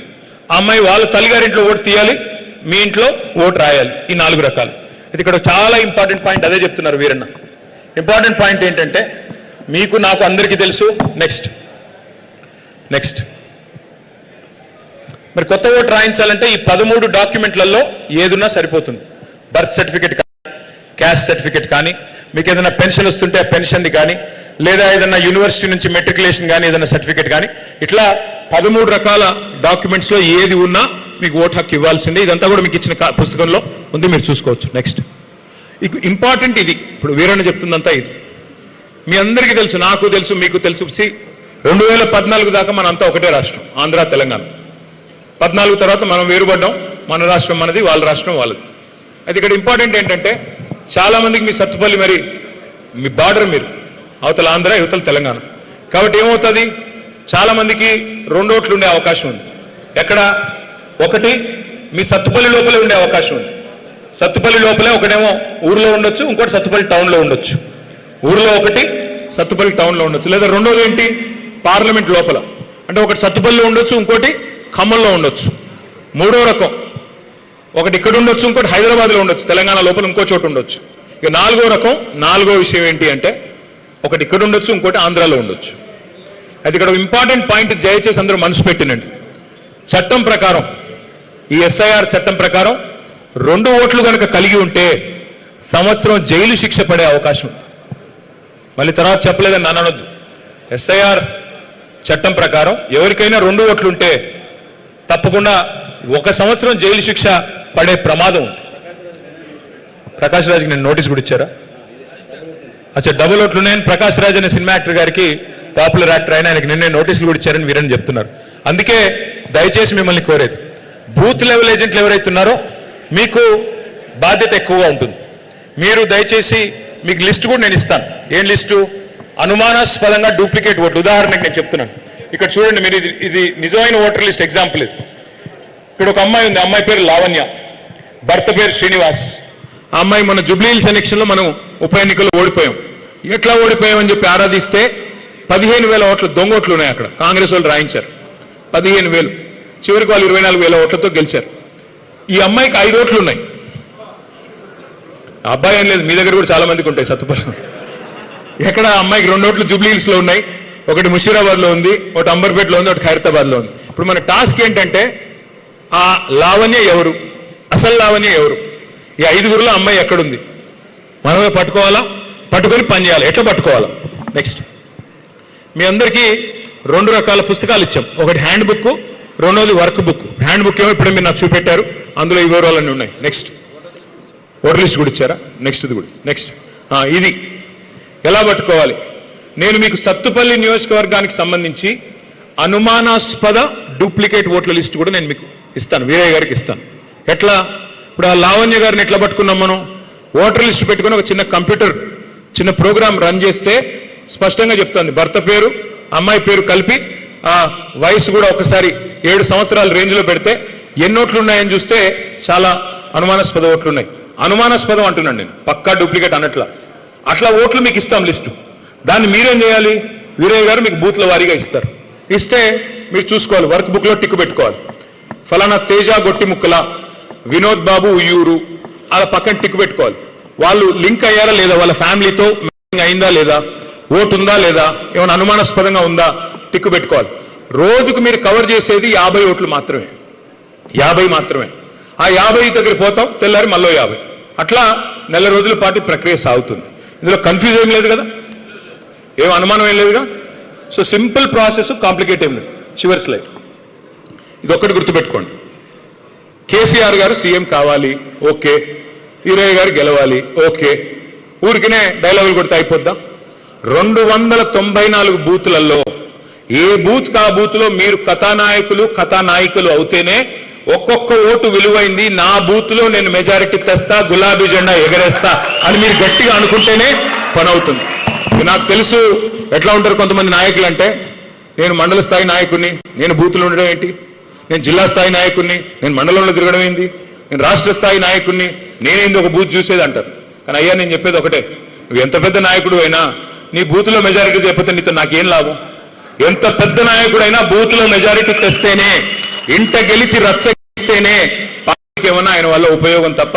ఆ అమ్మాయి వాళ్ళ తల్లిగారింట్లో ఓటు తీయాలి, మీ ఇంట్లో ఓటు రాయాలి. ఈ 4 రకాలు. ఇది ఇక్కడ చాలా ఇంపార్టెంట్ పాయింట్, అదే చెప్తున్నారు వీరన్న. ఇంపార్టెంట్ పాయింట్ ఏంటంటే, మీకు నాకు అందరికీ తెలుసు. నెక్స్ట్ మరి కొత్త ఓటు రాయించాలంటే ఈ 13 డాక్యుమెంట్లలో ఏదున్నా సరిపోతుంది. బర్త్ సర్టిఫికెట్ కానీ, క్యాస్ట్ సర్టిఫికెట్ కానీ, మీకు ఏదైనా పెన్షన్ వస్తుంటే ఆ పెన్షన్ది కానీ, లేదా ఏదైనా యూనివర్సిటీ నుంచి మెట్రికులేషన్ కానీ ఏదైనా సర్టిఫికెట్ కానీ, ఇట్లా 13 రకాల డాక్యుమెంట్స్లో ఏది ఉన్నా మీకు ఓటు హక్కు ఇవ్వాల్సిందే. ఇదంతా కూడా మీకు ఇచ్చిన పుస్తకంలో ఉంది, మీరు చూసుకోవచ్చు. నెక్స్ట్, ఇంపార్టెంట్ ఇది, ఇప్పుడు వీరన్న చెప్తుందంతా ఇది మీ అందరికీ తెలుసు, నాకు తెలుసు, మీకు తెలుసు. 2014 దాకా మనంతా ఒకటే రాష్ట్రం, ఆంధ్ర తెలంగాణ. 14 తర్వాత మనం వేరుపడ్డాం, మన రాష్ట్రం మనది, వాళ్ళ రాష్ట్రం వాళ్ళది. అయితే ఇక్కడ ఇంపార్టెంట్ ఏంటంటే, చాలా మందికి మీ సత్తుపల్లి మరి మీ బార్డర్, మీరు అవతల ఆంధ్ర యువతల తెలంగాణ. కాబట్టి ఏమవుతుంది, చాలా మందికి 2 ఓట్లు ఉండే అవకాశం ఉంది. ఎక్కడ? 1 మీ సత్తుపల్లి లోపలే ఉండే అవకాశం ఉంది. సత్తుపల్లి లోపలే ఒకటేమో ఊర్లో ఉండొచ్చు, ఇంకోటి సత్తుపల్లి టౌన్లో ఉండొచ్చు. ఊర్లో 1, సత్తుపల్లి టౌన్లో ఉండొచ్చు. లేదా 2వది ఏంటి, పార్లమెంట్ లోపల, అంటే ఒకటి సత్తుపల్లిలో ఉండొచ్చు, ఇంకోటి ఖమ్మంలో ఉండొచ్చు. 3వ రకం, ఒకటి ఇక్కడ ఉండొచ్చు, ఇంకోటి హైదరాబాద్లో ఉండొచ్చు, తెలంగాణ లోపల ఇంకో చోటు ఉండొచ్చు. ఇక 4వ రకం, 4వ విషయం ఏంటి అంటే, ఒకటి ఇక్కడ ఉండొచ్చు, ఇంకోటి ఆంధ్రాలో ఉండొచ్చు. అది ఇక్కడ ఇంపార్టెంట్ పాయింట్, దయచేసి అందరూ మనసు పెట్టినండి. చట్టం ప్రకారం, ఈ ఎస్ఐఆర్ చట్టం ప్రకారం 2 ఓట్లు కనుక కలిగి ఉంటే సంవత్సరం జైలు శిక్ష పడే అవకాశం ఉంది. మళ్ళీ తర్వాత చెప్పలేదని నన్ను అనొద్దు. ఎస్ఐఆర్ చట్టం ప్రకారం ఎవరికైనా 2 ఓట్లు ఉంటే తప్పకుండా 1 సంవత్సరం జైలు శిక్ష పడే ప్రమాదం ఉంది. ప్రకాష్ రాజ్కి నేను నోటీస్ కూడా ఇచ్చారా? అచ్చా, డబుల్ ఓట్లు ఉన్నాయని ప్రకాష్ రాజ్ అనే సినిమా యాక్టర్ గారికి, పాపులర్ యాక్టర్ అయినా, ఆయనకి నిన్నే నోటీసులు కూడా ఇచ్చారని వీరని చెప్తున్నారు. అందుకే దయచేసి మిమ్మల్ని కోరేది, బూత్ లెవెల్ ఏజెంట్లు ఎవరైతే ఉన్నారో మీకు బాధ్యత ఎక్కువగా ఉంటుంది. మీరు దయచేసి, మీకు లిస్ట్ కూడా నేను ఇస్తాను. ఏం లిస్టు? అనుమానాస్పదంగా డూప్లికేట్ ఓట్లు. ఉదాహరణకు నేను చెప్తున్నాను, ఇక్కడ చూడండి మీరు, ఇది నిజమైన ఓటర్ లిస్ట్ ఎగ్జాంపుల్. ఇది ఇక్కడ ఒక అమ్మాయి ఉంది, అమ్మాయి పేరు లావణ్య, భర్త పేరు శ్రీనివాస్. ఆ అమ్మాయి మన జూబ్లీ హిల్స్ ఎలక్షన్లో మనం ఉప ఎన్నికల్లో ఓడిపోయాం. ఎట్లా ఓడిపోయామని చెప్పి ఆరాధిస్తే 15,000 ఓట్లు, దొంగ ఓట్లు ఉన్నాయి అక్కడ, కాంగ్రెస్ వాళ్ళు రాయించారు. 15,000. చివరికి వాళ్ళు 24,000 ఓట్లతో గెలిచారు. ఈ అమ్మాయికి 5 ఓట్లు ఉన్నాయి. అబ్బాయి ఏం లేదు, మీ దగ్గర కూడా చాలా మందికి ఉంటాయి సత్తుపల్లి. ఎక్కడ అమ్మాయికి 2 ఓట్లు జూబ్లీహిల్స్లో ఉన్నాయి, ఒకటి ముషీరాబాద్లో ఉంది, ఒకటి అంబర్పేటలో ఉంది, ఒకటి ఖైరతాబాద్లో ఉంది. ఇప్పుడు మన టాస్క్ ఏంటంటే ఆ లావణ్య ఎవరు, అసలు లావణ్య ఎవరు, ఈ 5గురిలో అమ్మాయి ఎక్కడుంది మనమే పట్టుకోవాలా, పట్టుకొని పని చేయాలి. ఎట్లా పట్టుకోవాలా? నెక్స్ట్ మీ అందరికీ 2 రకాల పుస్తకాలు ఇచ్చాం. ఒకటి హ్యాండ్ బుక్, రెండోది వర్క్ బుక్. హ్యాండ్ బుక్ ఏమో ఇప్పుడు మీరు నాకు చూపెట్టారు, అందులో ఈ వివరాలన్నీ ఉన్నాయి. నెక్స్ట్ ఓటర్ లిస్ట్ కూడా ఇచ్చారా? నెక్స్ట్ ఇది కూడా. నెక్స్ట్ ఇది ఎలా పట్టుకోవాలి? నేను మీకు సత్తుపల్లి నియోజకవర్గానికి సంబంధించి అనుమానాస్పద డూప్లికేట్ ఓట్ల లిస్ట్ కూడా నేను మీకు ఇస్తాను, వీరయ్య గారికి ఇస్తాను. ఎట్లా? ఇప్పుడు ఆ లావణ్య గారిని ఎట్లా పట్టుకున్నాం మనం? ఓటర్ లిస్ట్ పెట్టుకుని ఒక చిన్న కంప్యూటర్ చిన్న ప్రోగ్రామ్ రన్ చేస్తే స్పష్టంగా చెప్తుంది భర్త పేరు అమ్మాయి పేరు కలిపి ఆ వయసు కూడా ఒకసారి 7 సంవత్సరాల రేంజ్లో పెడితే ఎన్ని ఓట్లు ఉన్నాయని చూస్తే చాలా అనుమానాస్పద ఓట్లు ఉన్నాయి. అనుమానాస్పదం అంటున్నాను నేను, పక్కా డూప్లికేట్ అన్నట్ల. అట్లా ఓట్లు మీకు ఇస్తాం లిస్టు. దాన్ని మీరేం చేయాలి? వీరయ్య గారు మీకు బూత్ల వారీగా ఇస్తారు. ఇస్తే మీరు చూసుకోవాలి, వర్క్ బుక్లో టిక్ పెట్టుకోవాలి. ఫలానా తేజ గొట్టి ముక్కల, వినోద్ బాబు ఉయ్యూరు, అలా పక్కన టిక్ పెట్టుకోవాలి. వాళ్ళు లింక్ అయ్యారా లేదా, వాళ్ళ ఫ్యామిలీతో అయిందా లేదా, ఓటు ఉందా లేదా, ఏమైనా అనుమానాస్పదంగా ఉందా, టిక్ పెట్టుకోవాలి. రోజుకు మీరు కవర్ చేసేది 50 ఓట్లు మాత్రమే, 50 మాత్రమే. ఆ 50 దగ్గర పోతాం, తెల్లారి మళ్ళీ 50. అట్లా నెల రోజుల పాటు ప్రక్రియ సాగుతుంది. ఇందులో కన్ఫ్యూజ్ ఏం లేదు కదా, ఏం అనుమానం ఏం లేదుగా. సో సింపుల్ ప్రాసెస్, కాంప్లికేట్ ఏం లేదు. చివరి స్లైడ్. ఇది ఒక్కటి గుర్తుపెట్టుకోండి. కేసీఆర్ గారు సీఎం కావాలి, ఓకే. వీరయ్య గారు గెలవాలి, ఓకే. ఊరికినే డైలాగులు కొడితే అయిపోద్దా? 294 బూతులలో ఏ బూత్ కా బూత్లో మీరు కథానాయకులు అవుతేనే ఒక్కొక్క ఓటు విలువైంది. నా బూత్లో నేను మెజారిటీ తెస్తా, గులాబీ జెండా ఎగరేస్తా అని మీరు గట్టిగా అనుకుంటేనే పని అవుతుంది. నాకు తెలుసు ఎట్లా ఉంటారు కొంతమంది నాయకులు అంటే, నేను మండల స్థాయి నాయకుడిని, నేను బూత్లో ఉండడం ఏంటి, నేను జిల్లా స్థాయి నాయకుడిని, నేను మండలంలో తిరగడం ఏంది, నేను రాష్ట్ర స్థాయి నాయకుడిని, నేనేంది ఒక బూత్ చూసేది అంటారు. కానీ అయ్యా నేను చెప్పేది ఒకటే, నువ్వు ఎంత పెద్ద నాయకుడు అయినా నీ బూత్లో మెజారిటీ తెప్పితే నీతో నాకేం లాభం? ఎంత పెద్ద నాయకుడైనా బూత్లో మెజారిటీ తెస్తేనే, ఇంట గెలిచి రచ్చగిస్తేనే పార్టీకి ఏమన్నా ఆయన వల్ల ఉపయోగం తప్ప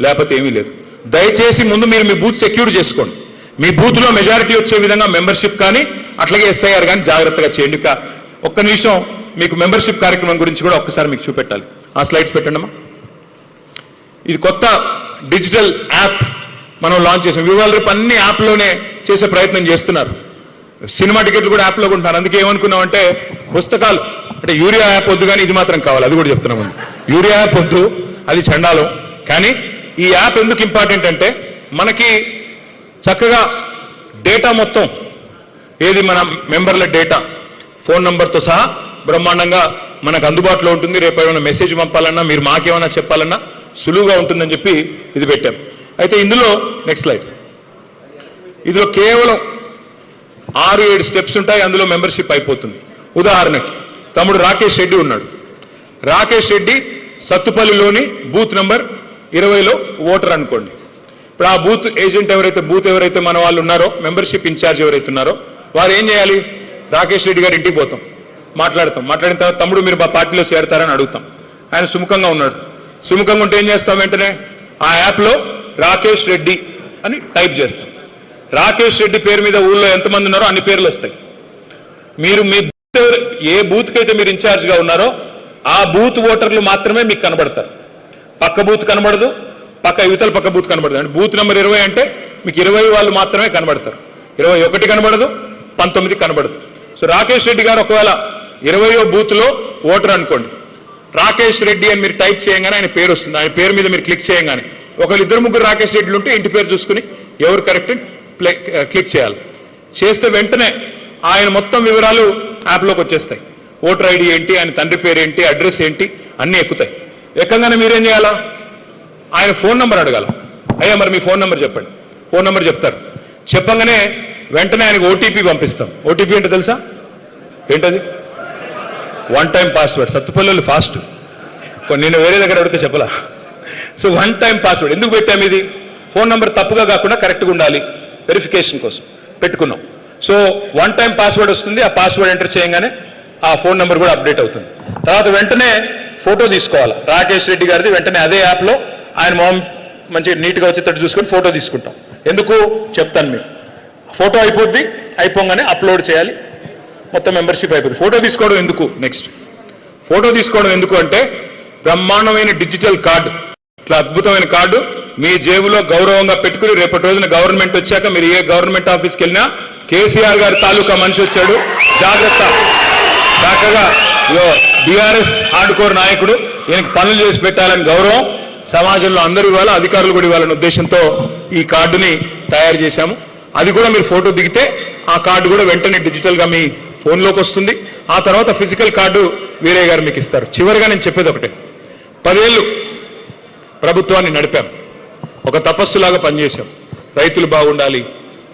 లేకపోతే ఏమీ లేదు. దయచేసి ముందు మీరు మీ బూత్ సెక్యూర్ చేసుకోండి. మీ బూత్లో మెజారిటీ వచ్చే విధంగా మెంబర్షిప్ కానీ అట్లాగే ఎస్ఐఆర్ కానీ జాగ్రత్తగా చేయండి. ఒక్క నిమిషం మీకు మెంబర్షిప్ కార్యక్రమం గురించి కూడా ఒక్కసారి మీకు చూపెట్టాలి. ఆ స్లైడ్స్ పెట్టండి అమ్మా. ఇది కొత్త డిజిటల్ యాప్ మనం లాంచ్ చేసాం. ఇవాళ రేపు అన్ని యాప్లోనే చేసే ప్రయత్నం చేస్తున్నారు. సినిమా టికెట్లు కూడా యాప్లో కొంటున్నారు. అందుకే ఏమనుకున్నామంటే పుస్తకాలు అంటే యూరియా యాప్ వద్దు కానీ ఇది మాత్రం కావాలి, అది కూడా చెప్తున్నాం. యూరియా యాప్ వద్దు, అది చండాలం. కానీ ఈ యాప్ ఎందుకు ఇంపార్టెంట్ అంటే మనకి చక్కగా డేటా మొత్తం ఏది మన మెంబర్ల డేటా ఫోన్ నంబర్తో సహా బ్రహ్మాండంగా మనకు అందుబాటులో ఉంటుంది. రేపు ఏమైనా మెసేజ్ పంపాలన్నా, మీరు మాకేమైనా చెప్పాలన్నా సులువుగా ఉంటుందని చెప్పి ఇది పెట్టాం. అయితే ఇందులో నెక్స్ట్ స్లైడ్, ఇందులో కేవలం 6-7 స్టెప్స్ ఉంటాయి. అందులో మెంబర్షిప్ అయిపోతుంది. ఉదాహరణకి తమ్ముడు రాకేష్ రెడ్డి ఉన్నాడు. రాకేష్ రెడ్డి సత్తుపల్లిలోని బూత్ నంబర్ 20లో ఓటర్ అనుకోండి. ఇప్పుడు ఆ బూత్ ఏజెంట్ ఎవరైతే మన వాళ్ళు ఉన్నారో, మెంబర్షిప్ ఇన్ఛార్జ్ ఎవరైతే ఉన్నారో వారు ఏం చేయాలి? రాకేష్ రెడ్డి గారి ఇంటికి పోతాం, మాట్లాడిన తర్వాత తమ్ముడు మీరు మా పార్టీలో చేరతారని అడుగుతాం. ఆయన సుముఖంగా ఉన్నాడు. సుముఖంగా ఉంటే ఏం చేస్తాం? వెంటనే ఆ యాప్లో రాకేష్ రెడ్డి అని టైప్ చేస్తాం. రాకేష్ రెడ్డి పేరు మీద ఊళ్ళో ఎంతమంది ఉన్నారో అన్ని పేర్లు వస్తాయి. మీరు మీ ఏ బూత్కి అయితే మీరు ఇన్ఛార్జ్గా ఉన్నారో ఆ బూత్ ఓటర్లు మాత్రమే మీకు కనబడతారు. పక్క బూత్ కనబడదు, యువతల పక్క బూత్ కనబడదు. అంటే బూత్ నెంబర్ 20 అంటే మీకు 20 వాళ్ళు మాత్రమే కనబడతారు. 21 కనబడదు, 19 కనబడదు. సో రాకేష్ రెడ్డి గారు ఒకవేళ 20వ బూత్లో ఓటర్ అనుకోండి, రాకేష్ రెడ్డి అని మీరు టైప్ చేయగానే ఆయన పేరు వస్తుంది. ఆయన పేరు మీద మీరు క్లిక్ చేయగానే ఒకవేళ 2-3 రాకేష్ రెడ్డిలు ఉంటే ఇంటి పేరు చూసుకుని ఎవరు కరెక్ట్ క్లిక్ చేయాలి. చేస్తే వెంటనే ఆయన మొత్తం వివరాలు యాప్లోకి వచ్చేస్తాయి. ఓటర్ ఐడి ఏంటి, ఆయన తండ్రి పేరు ఏంటి, అడ్రస్ ఏంటి అన్నీ ఎక్కుతాయి. ఎక్కగానే మీరేం చేయాలా? ఆయన ఫోన్ నెంబర్ అడగాల. అయ్యా మరి మీ ఫోన్ నెంబర్ చెప్పండి. ఫోన్ నెంబర్ చెప్తారు. చెప్పగానే వెంటనే ఆయనకు ఓటీపీ పంపిస్తాం. ఓటీపీ ఏంటో తెలుసా? ఏంటది? 1 టైం పాస్వర్డ్. సత్తుపల్లి ఫాస్ట్, నేను వేరే దగ్గర అడిగితే చెప్పలా. సో 1 టైం పాస్వర్డ్ ఎందుకు పెట్టాము? ఇది ఫోన్ నెంబర్ తప్పుగా కాకుండా కరెక్ట్గా ఉండాలి, వెరిఫికేషన్ కోసం పెట్టుకున్నాం. సో 1 టైం పాస్వర్డ్ వస్తుంది. ఆ పాస్వర్డ్ ఎంటర్ చేయగానే ఆ ఫోన్ నెంబర్ కూడా అప్డేట్ అవుతుంది. తర్వాత వెంటనే ఫోటో తీసుకోవాలి రాకేష్ రెడ్డి గారిది, వెంటనే అదే యాప్లో ఆయన మొహం మంచిగా నీట్గా వచ్చేటట్టు చూసుకొని ఫోటో తీసుకుంటాం. ఎందుకు చెప్తాను మీకు. ఫోటో అయిపోద్ది, అయిపోగానే అప్లోడ్ చేయాలి, మొత్తం మెంబర్షిప్ అయిపోతుంది. ఫోటో తీసుకోవడం ఎందుకు? నెక్స్ట్ ఫోటో తీసుకోవడం ఎందుకు అంటే బ్రహ్మాండమైన డిజిటల్ కార్డు, ఇట్లా అద్భుతమైన కార్డు మీ జేబులో గౌరవంగా పెట్టుకుని రేపటి రోజున గవర్నమెంట్ వచ్చాక మీరు ఏ గవర్నమెంట్ ఆఫీస్కి వెళ్ళినా కేసీఆర్ గారి తాలూకా మనిషి వచ్చాడు, జాగ్రత్త, చక్కగా బీఆర్ఎస్ హార్డ్కోర్ నాయకుడు, ఈయనకి పనులు చేసి పెట్టాలని గౌరవం సమాజంలో అందరూ ఇవ్వాలి, అధికారులు కూడా ఇవ్వాలనే ఉద్దేశంతో ఈ కార్డుని తయారు చేశాము. అది కూడా మీరు ఫోటో దిగితే ఆ కార్డు కూడా వెంటనే డిజిటల్గా మీ ఫోన్లోకి వస్తుంది. ఆ తర్వాత ఫిజికల్ కార్డు వీరయ్య గారు మీకు ఇస్తారు. చివరిగా నేను చెప్పేది ఒకటే, 10 ఏళ్ళు ప్రభుత్వాన్ని నడిపాం, ఒక తపస్సులాగా పనిచేశాం. రైతులు బాగుండాలి,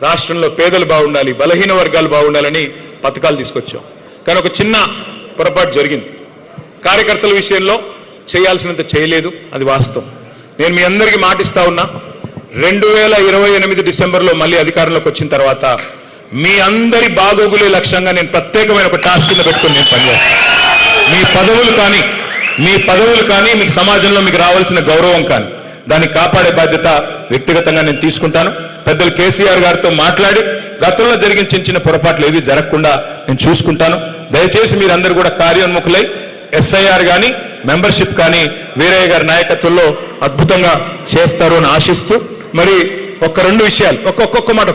రాష్ట్రంలో పేదలు బాగుండాలి, బలహీన వర్గాలు బాగుండాలని పథకాలు తీసుకొచ్చాం. కానీ ఒక చిన్న పొరపాటు జరిగింది. కార్యకర్తల విషయంలో చేయాల్సినంత చేయలేదు, అది వాస్తవం. నేను మీ అందరికీ మాటిస్తా ఉన్నా, 2028 డిసెంబర్లో మళ్ళీ అధికారంలోకి వచ్చిన తర్వాత మీ అందరి బాగోగులే లక్ష్యంగా నేను ప్రత్యేకమైన ఒక టాస్క్ కింద పెట్టుకుని నేను పనిచేస్తాను. మీ పదవులు కానీ మీకు సమాజంలో మీకు రావాల్సిన గౌరవం కానీ దాన్ని కాపాడే బాధ్యత వ్యక్తిగతంగా నేను తీసుకుంటాను. పెద్దలు కేసీఆర్ గారితో మాట్లాడి గతంలో జరిగిన చిన్న పొరపాట్లు ఏవి జరగకుండా నేను చూసుకుంటాను. దయచేసి మీరందరూ కూడా కార్యోన్ముఖులై ఎస్ఐఆర్ కానీ మెంబర్షిప్ కానీ వీరయ్య గారి నాయకత్వంలో అద్భుతంగా చేస్తారు అని ఆశిస్తూ, మరి ఒక్క 2 విషయాలు, ఒక్క మాట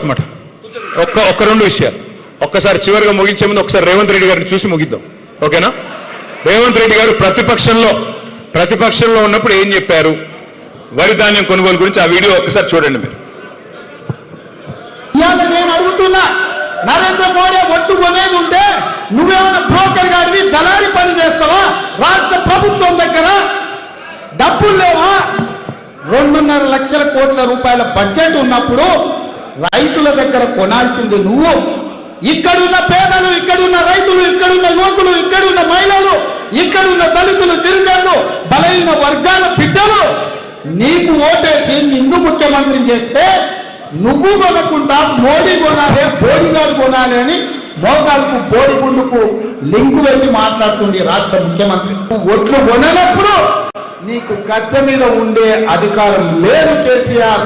ఒక్క 2 విషయాలు ఒక్కసారి చివరిగా ముగించే ముందు ఒకసారి రేవంత్ రెడ్డి గారిని చూసి ముగిద్దాం, ఓకేనా? రేవంత్ రెడ్డి గారు ప్రతిపక్షంలో ఉన్నప్పుడు ఏం చెప్పారు వరి ధాన్యం కొనుగోలు గురించి? ఆ వీడియో ఒక్కసారి చూడండి మీరు. నేను అడుగుతున్నా, నరేంద్ర మోడీ ఒట్టు కొనేది ఉంటే నువ్వేమైనా బ్రోకర్ గారివి దళారి పని చేస్తావా? రాష్ట్ర ప్రభుత్వం దగ్గర డబ్బులు లేవా? 2.5 లక్షల కోట్ల రూపాయల బడ్జెట్ ఉన్నప్పుడు రైతుల దగ్గర కొనాల్సింది నువ్వు. ఇక్కడున్న పేదలు, ఇక్కడున్న రైతులు, ఇక్కడున్న యువకులు, ఇక్కడున్న మహిళలు, ఇక్కడున్న దళితులు, గిరిజనులు, బలహీన వర్గాల బిడ్డలు నీకు ఓటేసి నిన్ను ముఖ్యమంత్రిని చేస్తే నువ్వు కొనకుండా మోడీ కొనాలి, బోడిగాడు కొనాలి అని మోకాలకు బోడిగుండుకు లింకు పెట్టి మాట్లాడుతుంది రాష్ట్ర ముఖ్యమంత్రి. ఒట్లు కొననప్పుడు నీకు గద్దె మీద ఉండే అధికారం లేదు కేసీఆర్.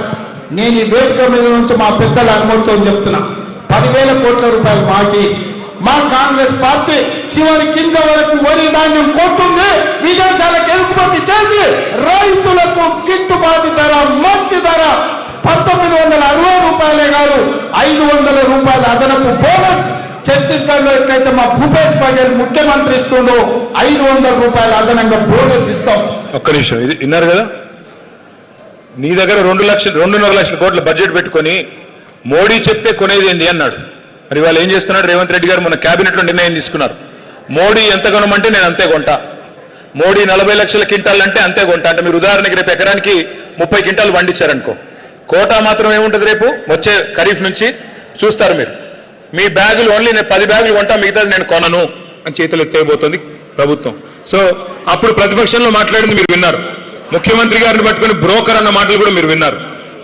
నేను ఈ వేదిక మీద నుంచి మా పెద్దల అనుమతితో చెప్తున్నా, 10,000 కోట్ల రూపాయలు మాకి మా కాంగ్రెస్ పార్టీ చివరి కింద వరకు వరి ధాన్యం కొంటుంది, విదేశాలకు ఎగుమతి చేసి రైతులకు గిట్టుబాటు ధర, మంచి ధర 1960 రూపాయలే కాదు 500 రూపాయల అదనపు బోనస్. ఛత్తీస్గఢ్ లో ఎక్కడైతే మా భూపేష్ బఘేల్ ముఖ్యమంత్రి ఇస్తుండో 500 రూపాయల అదనంగా బోనస్ ఇస్తాం. ఒక్క నిమిషం, ఇది విన్నారు కదా? నీ దగ్గర 2.5 లక్షల కోట్ల బడ్జెట్ పెట్టుకొని మోడీ చెప్తే కొనేది ఏంది అన్నాడు. మరి వాళ్ళు ఏం చేస్తున్నాడు? రేవంత్ రెడ్డి గారు మన కేబినెట్లో నిర్ణయం తీసుకున్నారు. మోడీ ఎంత కొనమంటే నేను అంతే కొంటా, మోడీ 40 లక్షల క్వింటాల్ అంటే అంతే కొంటా. అంటే మీరు ఉదాహరణకి రేపు ఎకరానికి 30 క్వింటాలు పండించారనుకో, కోటా మాత్రం ఏముంటుంది రేపు వచ్చే ఖరీఫ్ నుంచి చూస్తారు మీరు. మీ బ్యాగులు ఓన్లీ నేను 10 బ్యాగులు కొంటా, మిగతాది నేను కొనను అని చేతులు ఎత్తేయబోతోంది ప్రభుత్వం. సో అప్పుడు ప్రతిపక్షంలో మాట్లాడింది మీరు విన్నారు. ముఖ్యమంత్రి గారిని పట్టుకుని బ్రోకర్ అన్న మాటలు కూడా మీరు విన్నారు.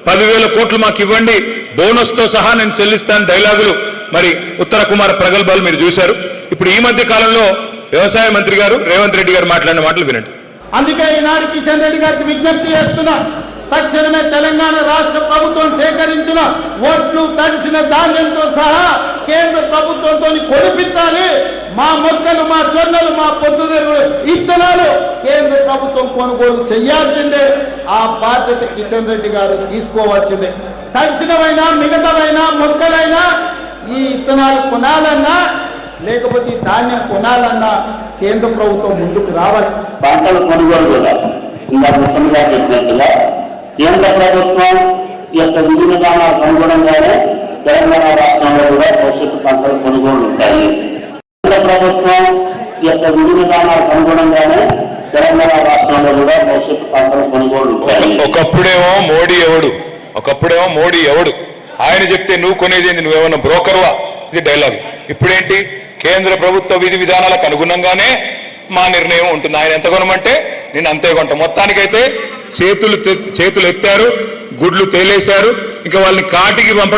10,000 కోట్లు మాకు ఇవ్వండి, బోనస్తో సహా నేను చెల్లిస్తాను డైలాగులు, మరి ఉత్తర కుమార ప్రగల్భాలు మీరు చూశారు. ఇప్పుడు ఈ మధ్య కాలంలో వ్యవసాయ మంత్రి గారు రేవంత్ రెడ్డి గారు మాట్లాడిన మాటలు వినండి. అందుకే ఈనాడు కిషన్ రెడ్డి గారికి విజ్ఞప్తి చేస్తున్నా, తక్షణమే తెలంగాణ రాష్ట్ర ప్రభుత్వం సేకరించిన ఓట్లు, తడిసిన ధాన్యంతో సహా కేంద్ర ప్రభుత్వంతో కొనిపించాలి. మా మొక్కలు, మా జొన్నలు, మా పొద్దుతిరుగుడు ఇత్తనాలు కేంద్ర ప్రభుత్వం కొనుగోలు చేయాల్సిందే. ఆ బాధ్యత కిషన్ రెడ్డి గారు తీసుకోవాల్సిందే. తడిసినవైనా మిగతావైనా మొక్కలైనా ఈ ఇత్తనాలు కొనాలన్నా లేకపోతే ఈ ధాన్యం కొనాలన్నా కేంద్ర ప్రభుత్వం ముందుకు రావాలి. పంటలు కొనుగోలు కూడా ఇంకా ముఖ్యంగా చెప్పినట్టుగా కేంద్ర ప్రభుత్వం యొక్క విధి విధానాలకు అనుగుణంగానే తెలంగాణ రాష్ట్రంలో కూడా భవిష్యత్తు పంటలు కొనుగోలు ఉంటాయి. కేంద్ర ప్రభుత్వం యొక్క విధి విధానాలకు అనుగుణంగానే తెలంగాణ రాష్ట్రంలో కూడా భవిష్యత్తు పంటలు కొనుగోలు ఉంటాయి. ఒకప్పుడేమో మోడీ ఎవడు ఆయన చెప్తే నువ్వు కొనేది నువ్వేమన్నా బ్రోకర్వా, ఇది డైలాగ్. ఇప్పుడేంటి? కేంద్ర ప్రభుత్వ విధి విధానాలకు అనుగుణంగానే మా నిర్ణయం ఉంటుంది. ఆయన ఎంత కొనమంటే నేను అంతే కొంటా. మొత్తానికైతే చేతులు ఎత్తారు, గుడ్లు తేలేశారు, ఇంకా వాళ్ళని కాటికి పంప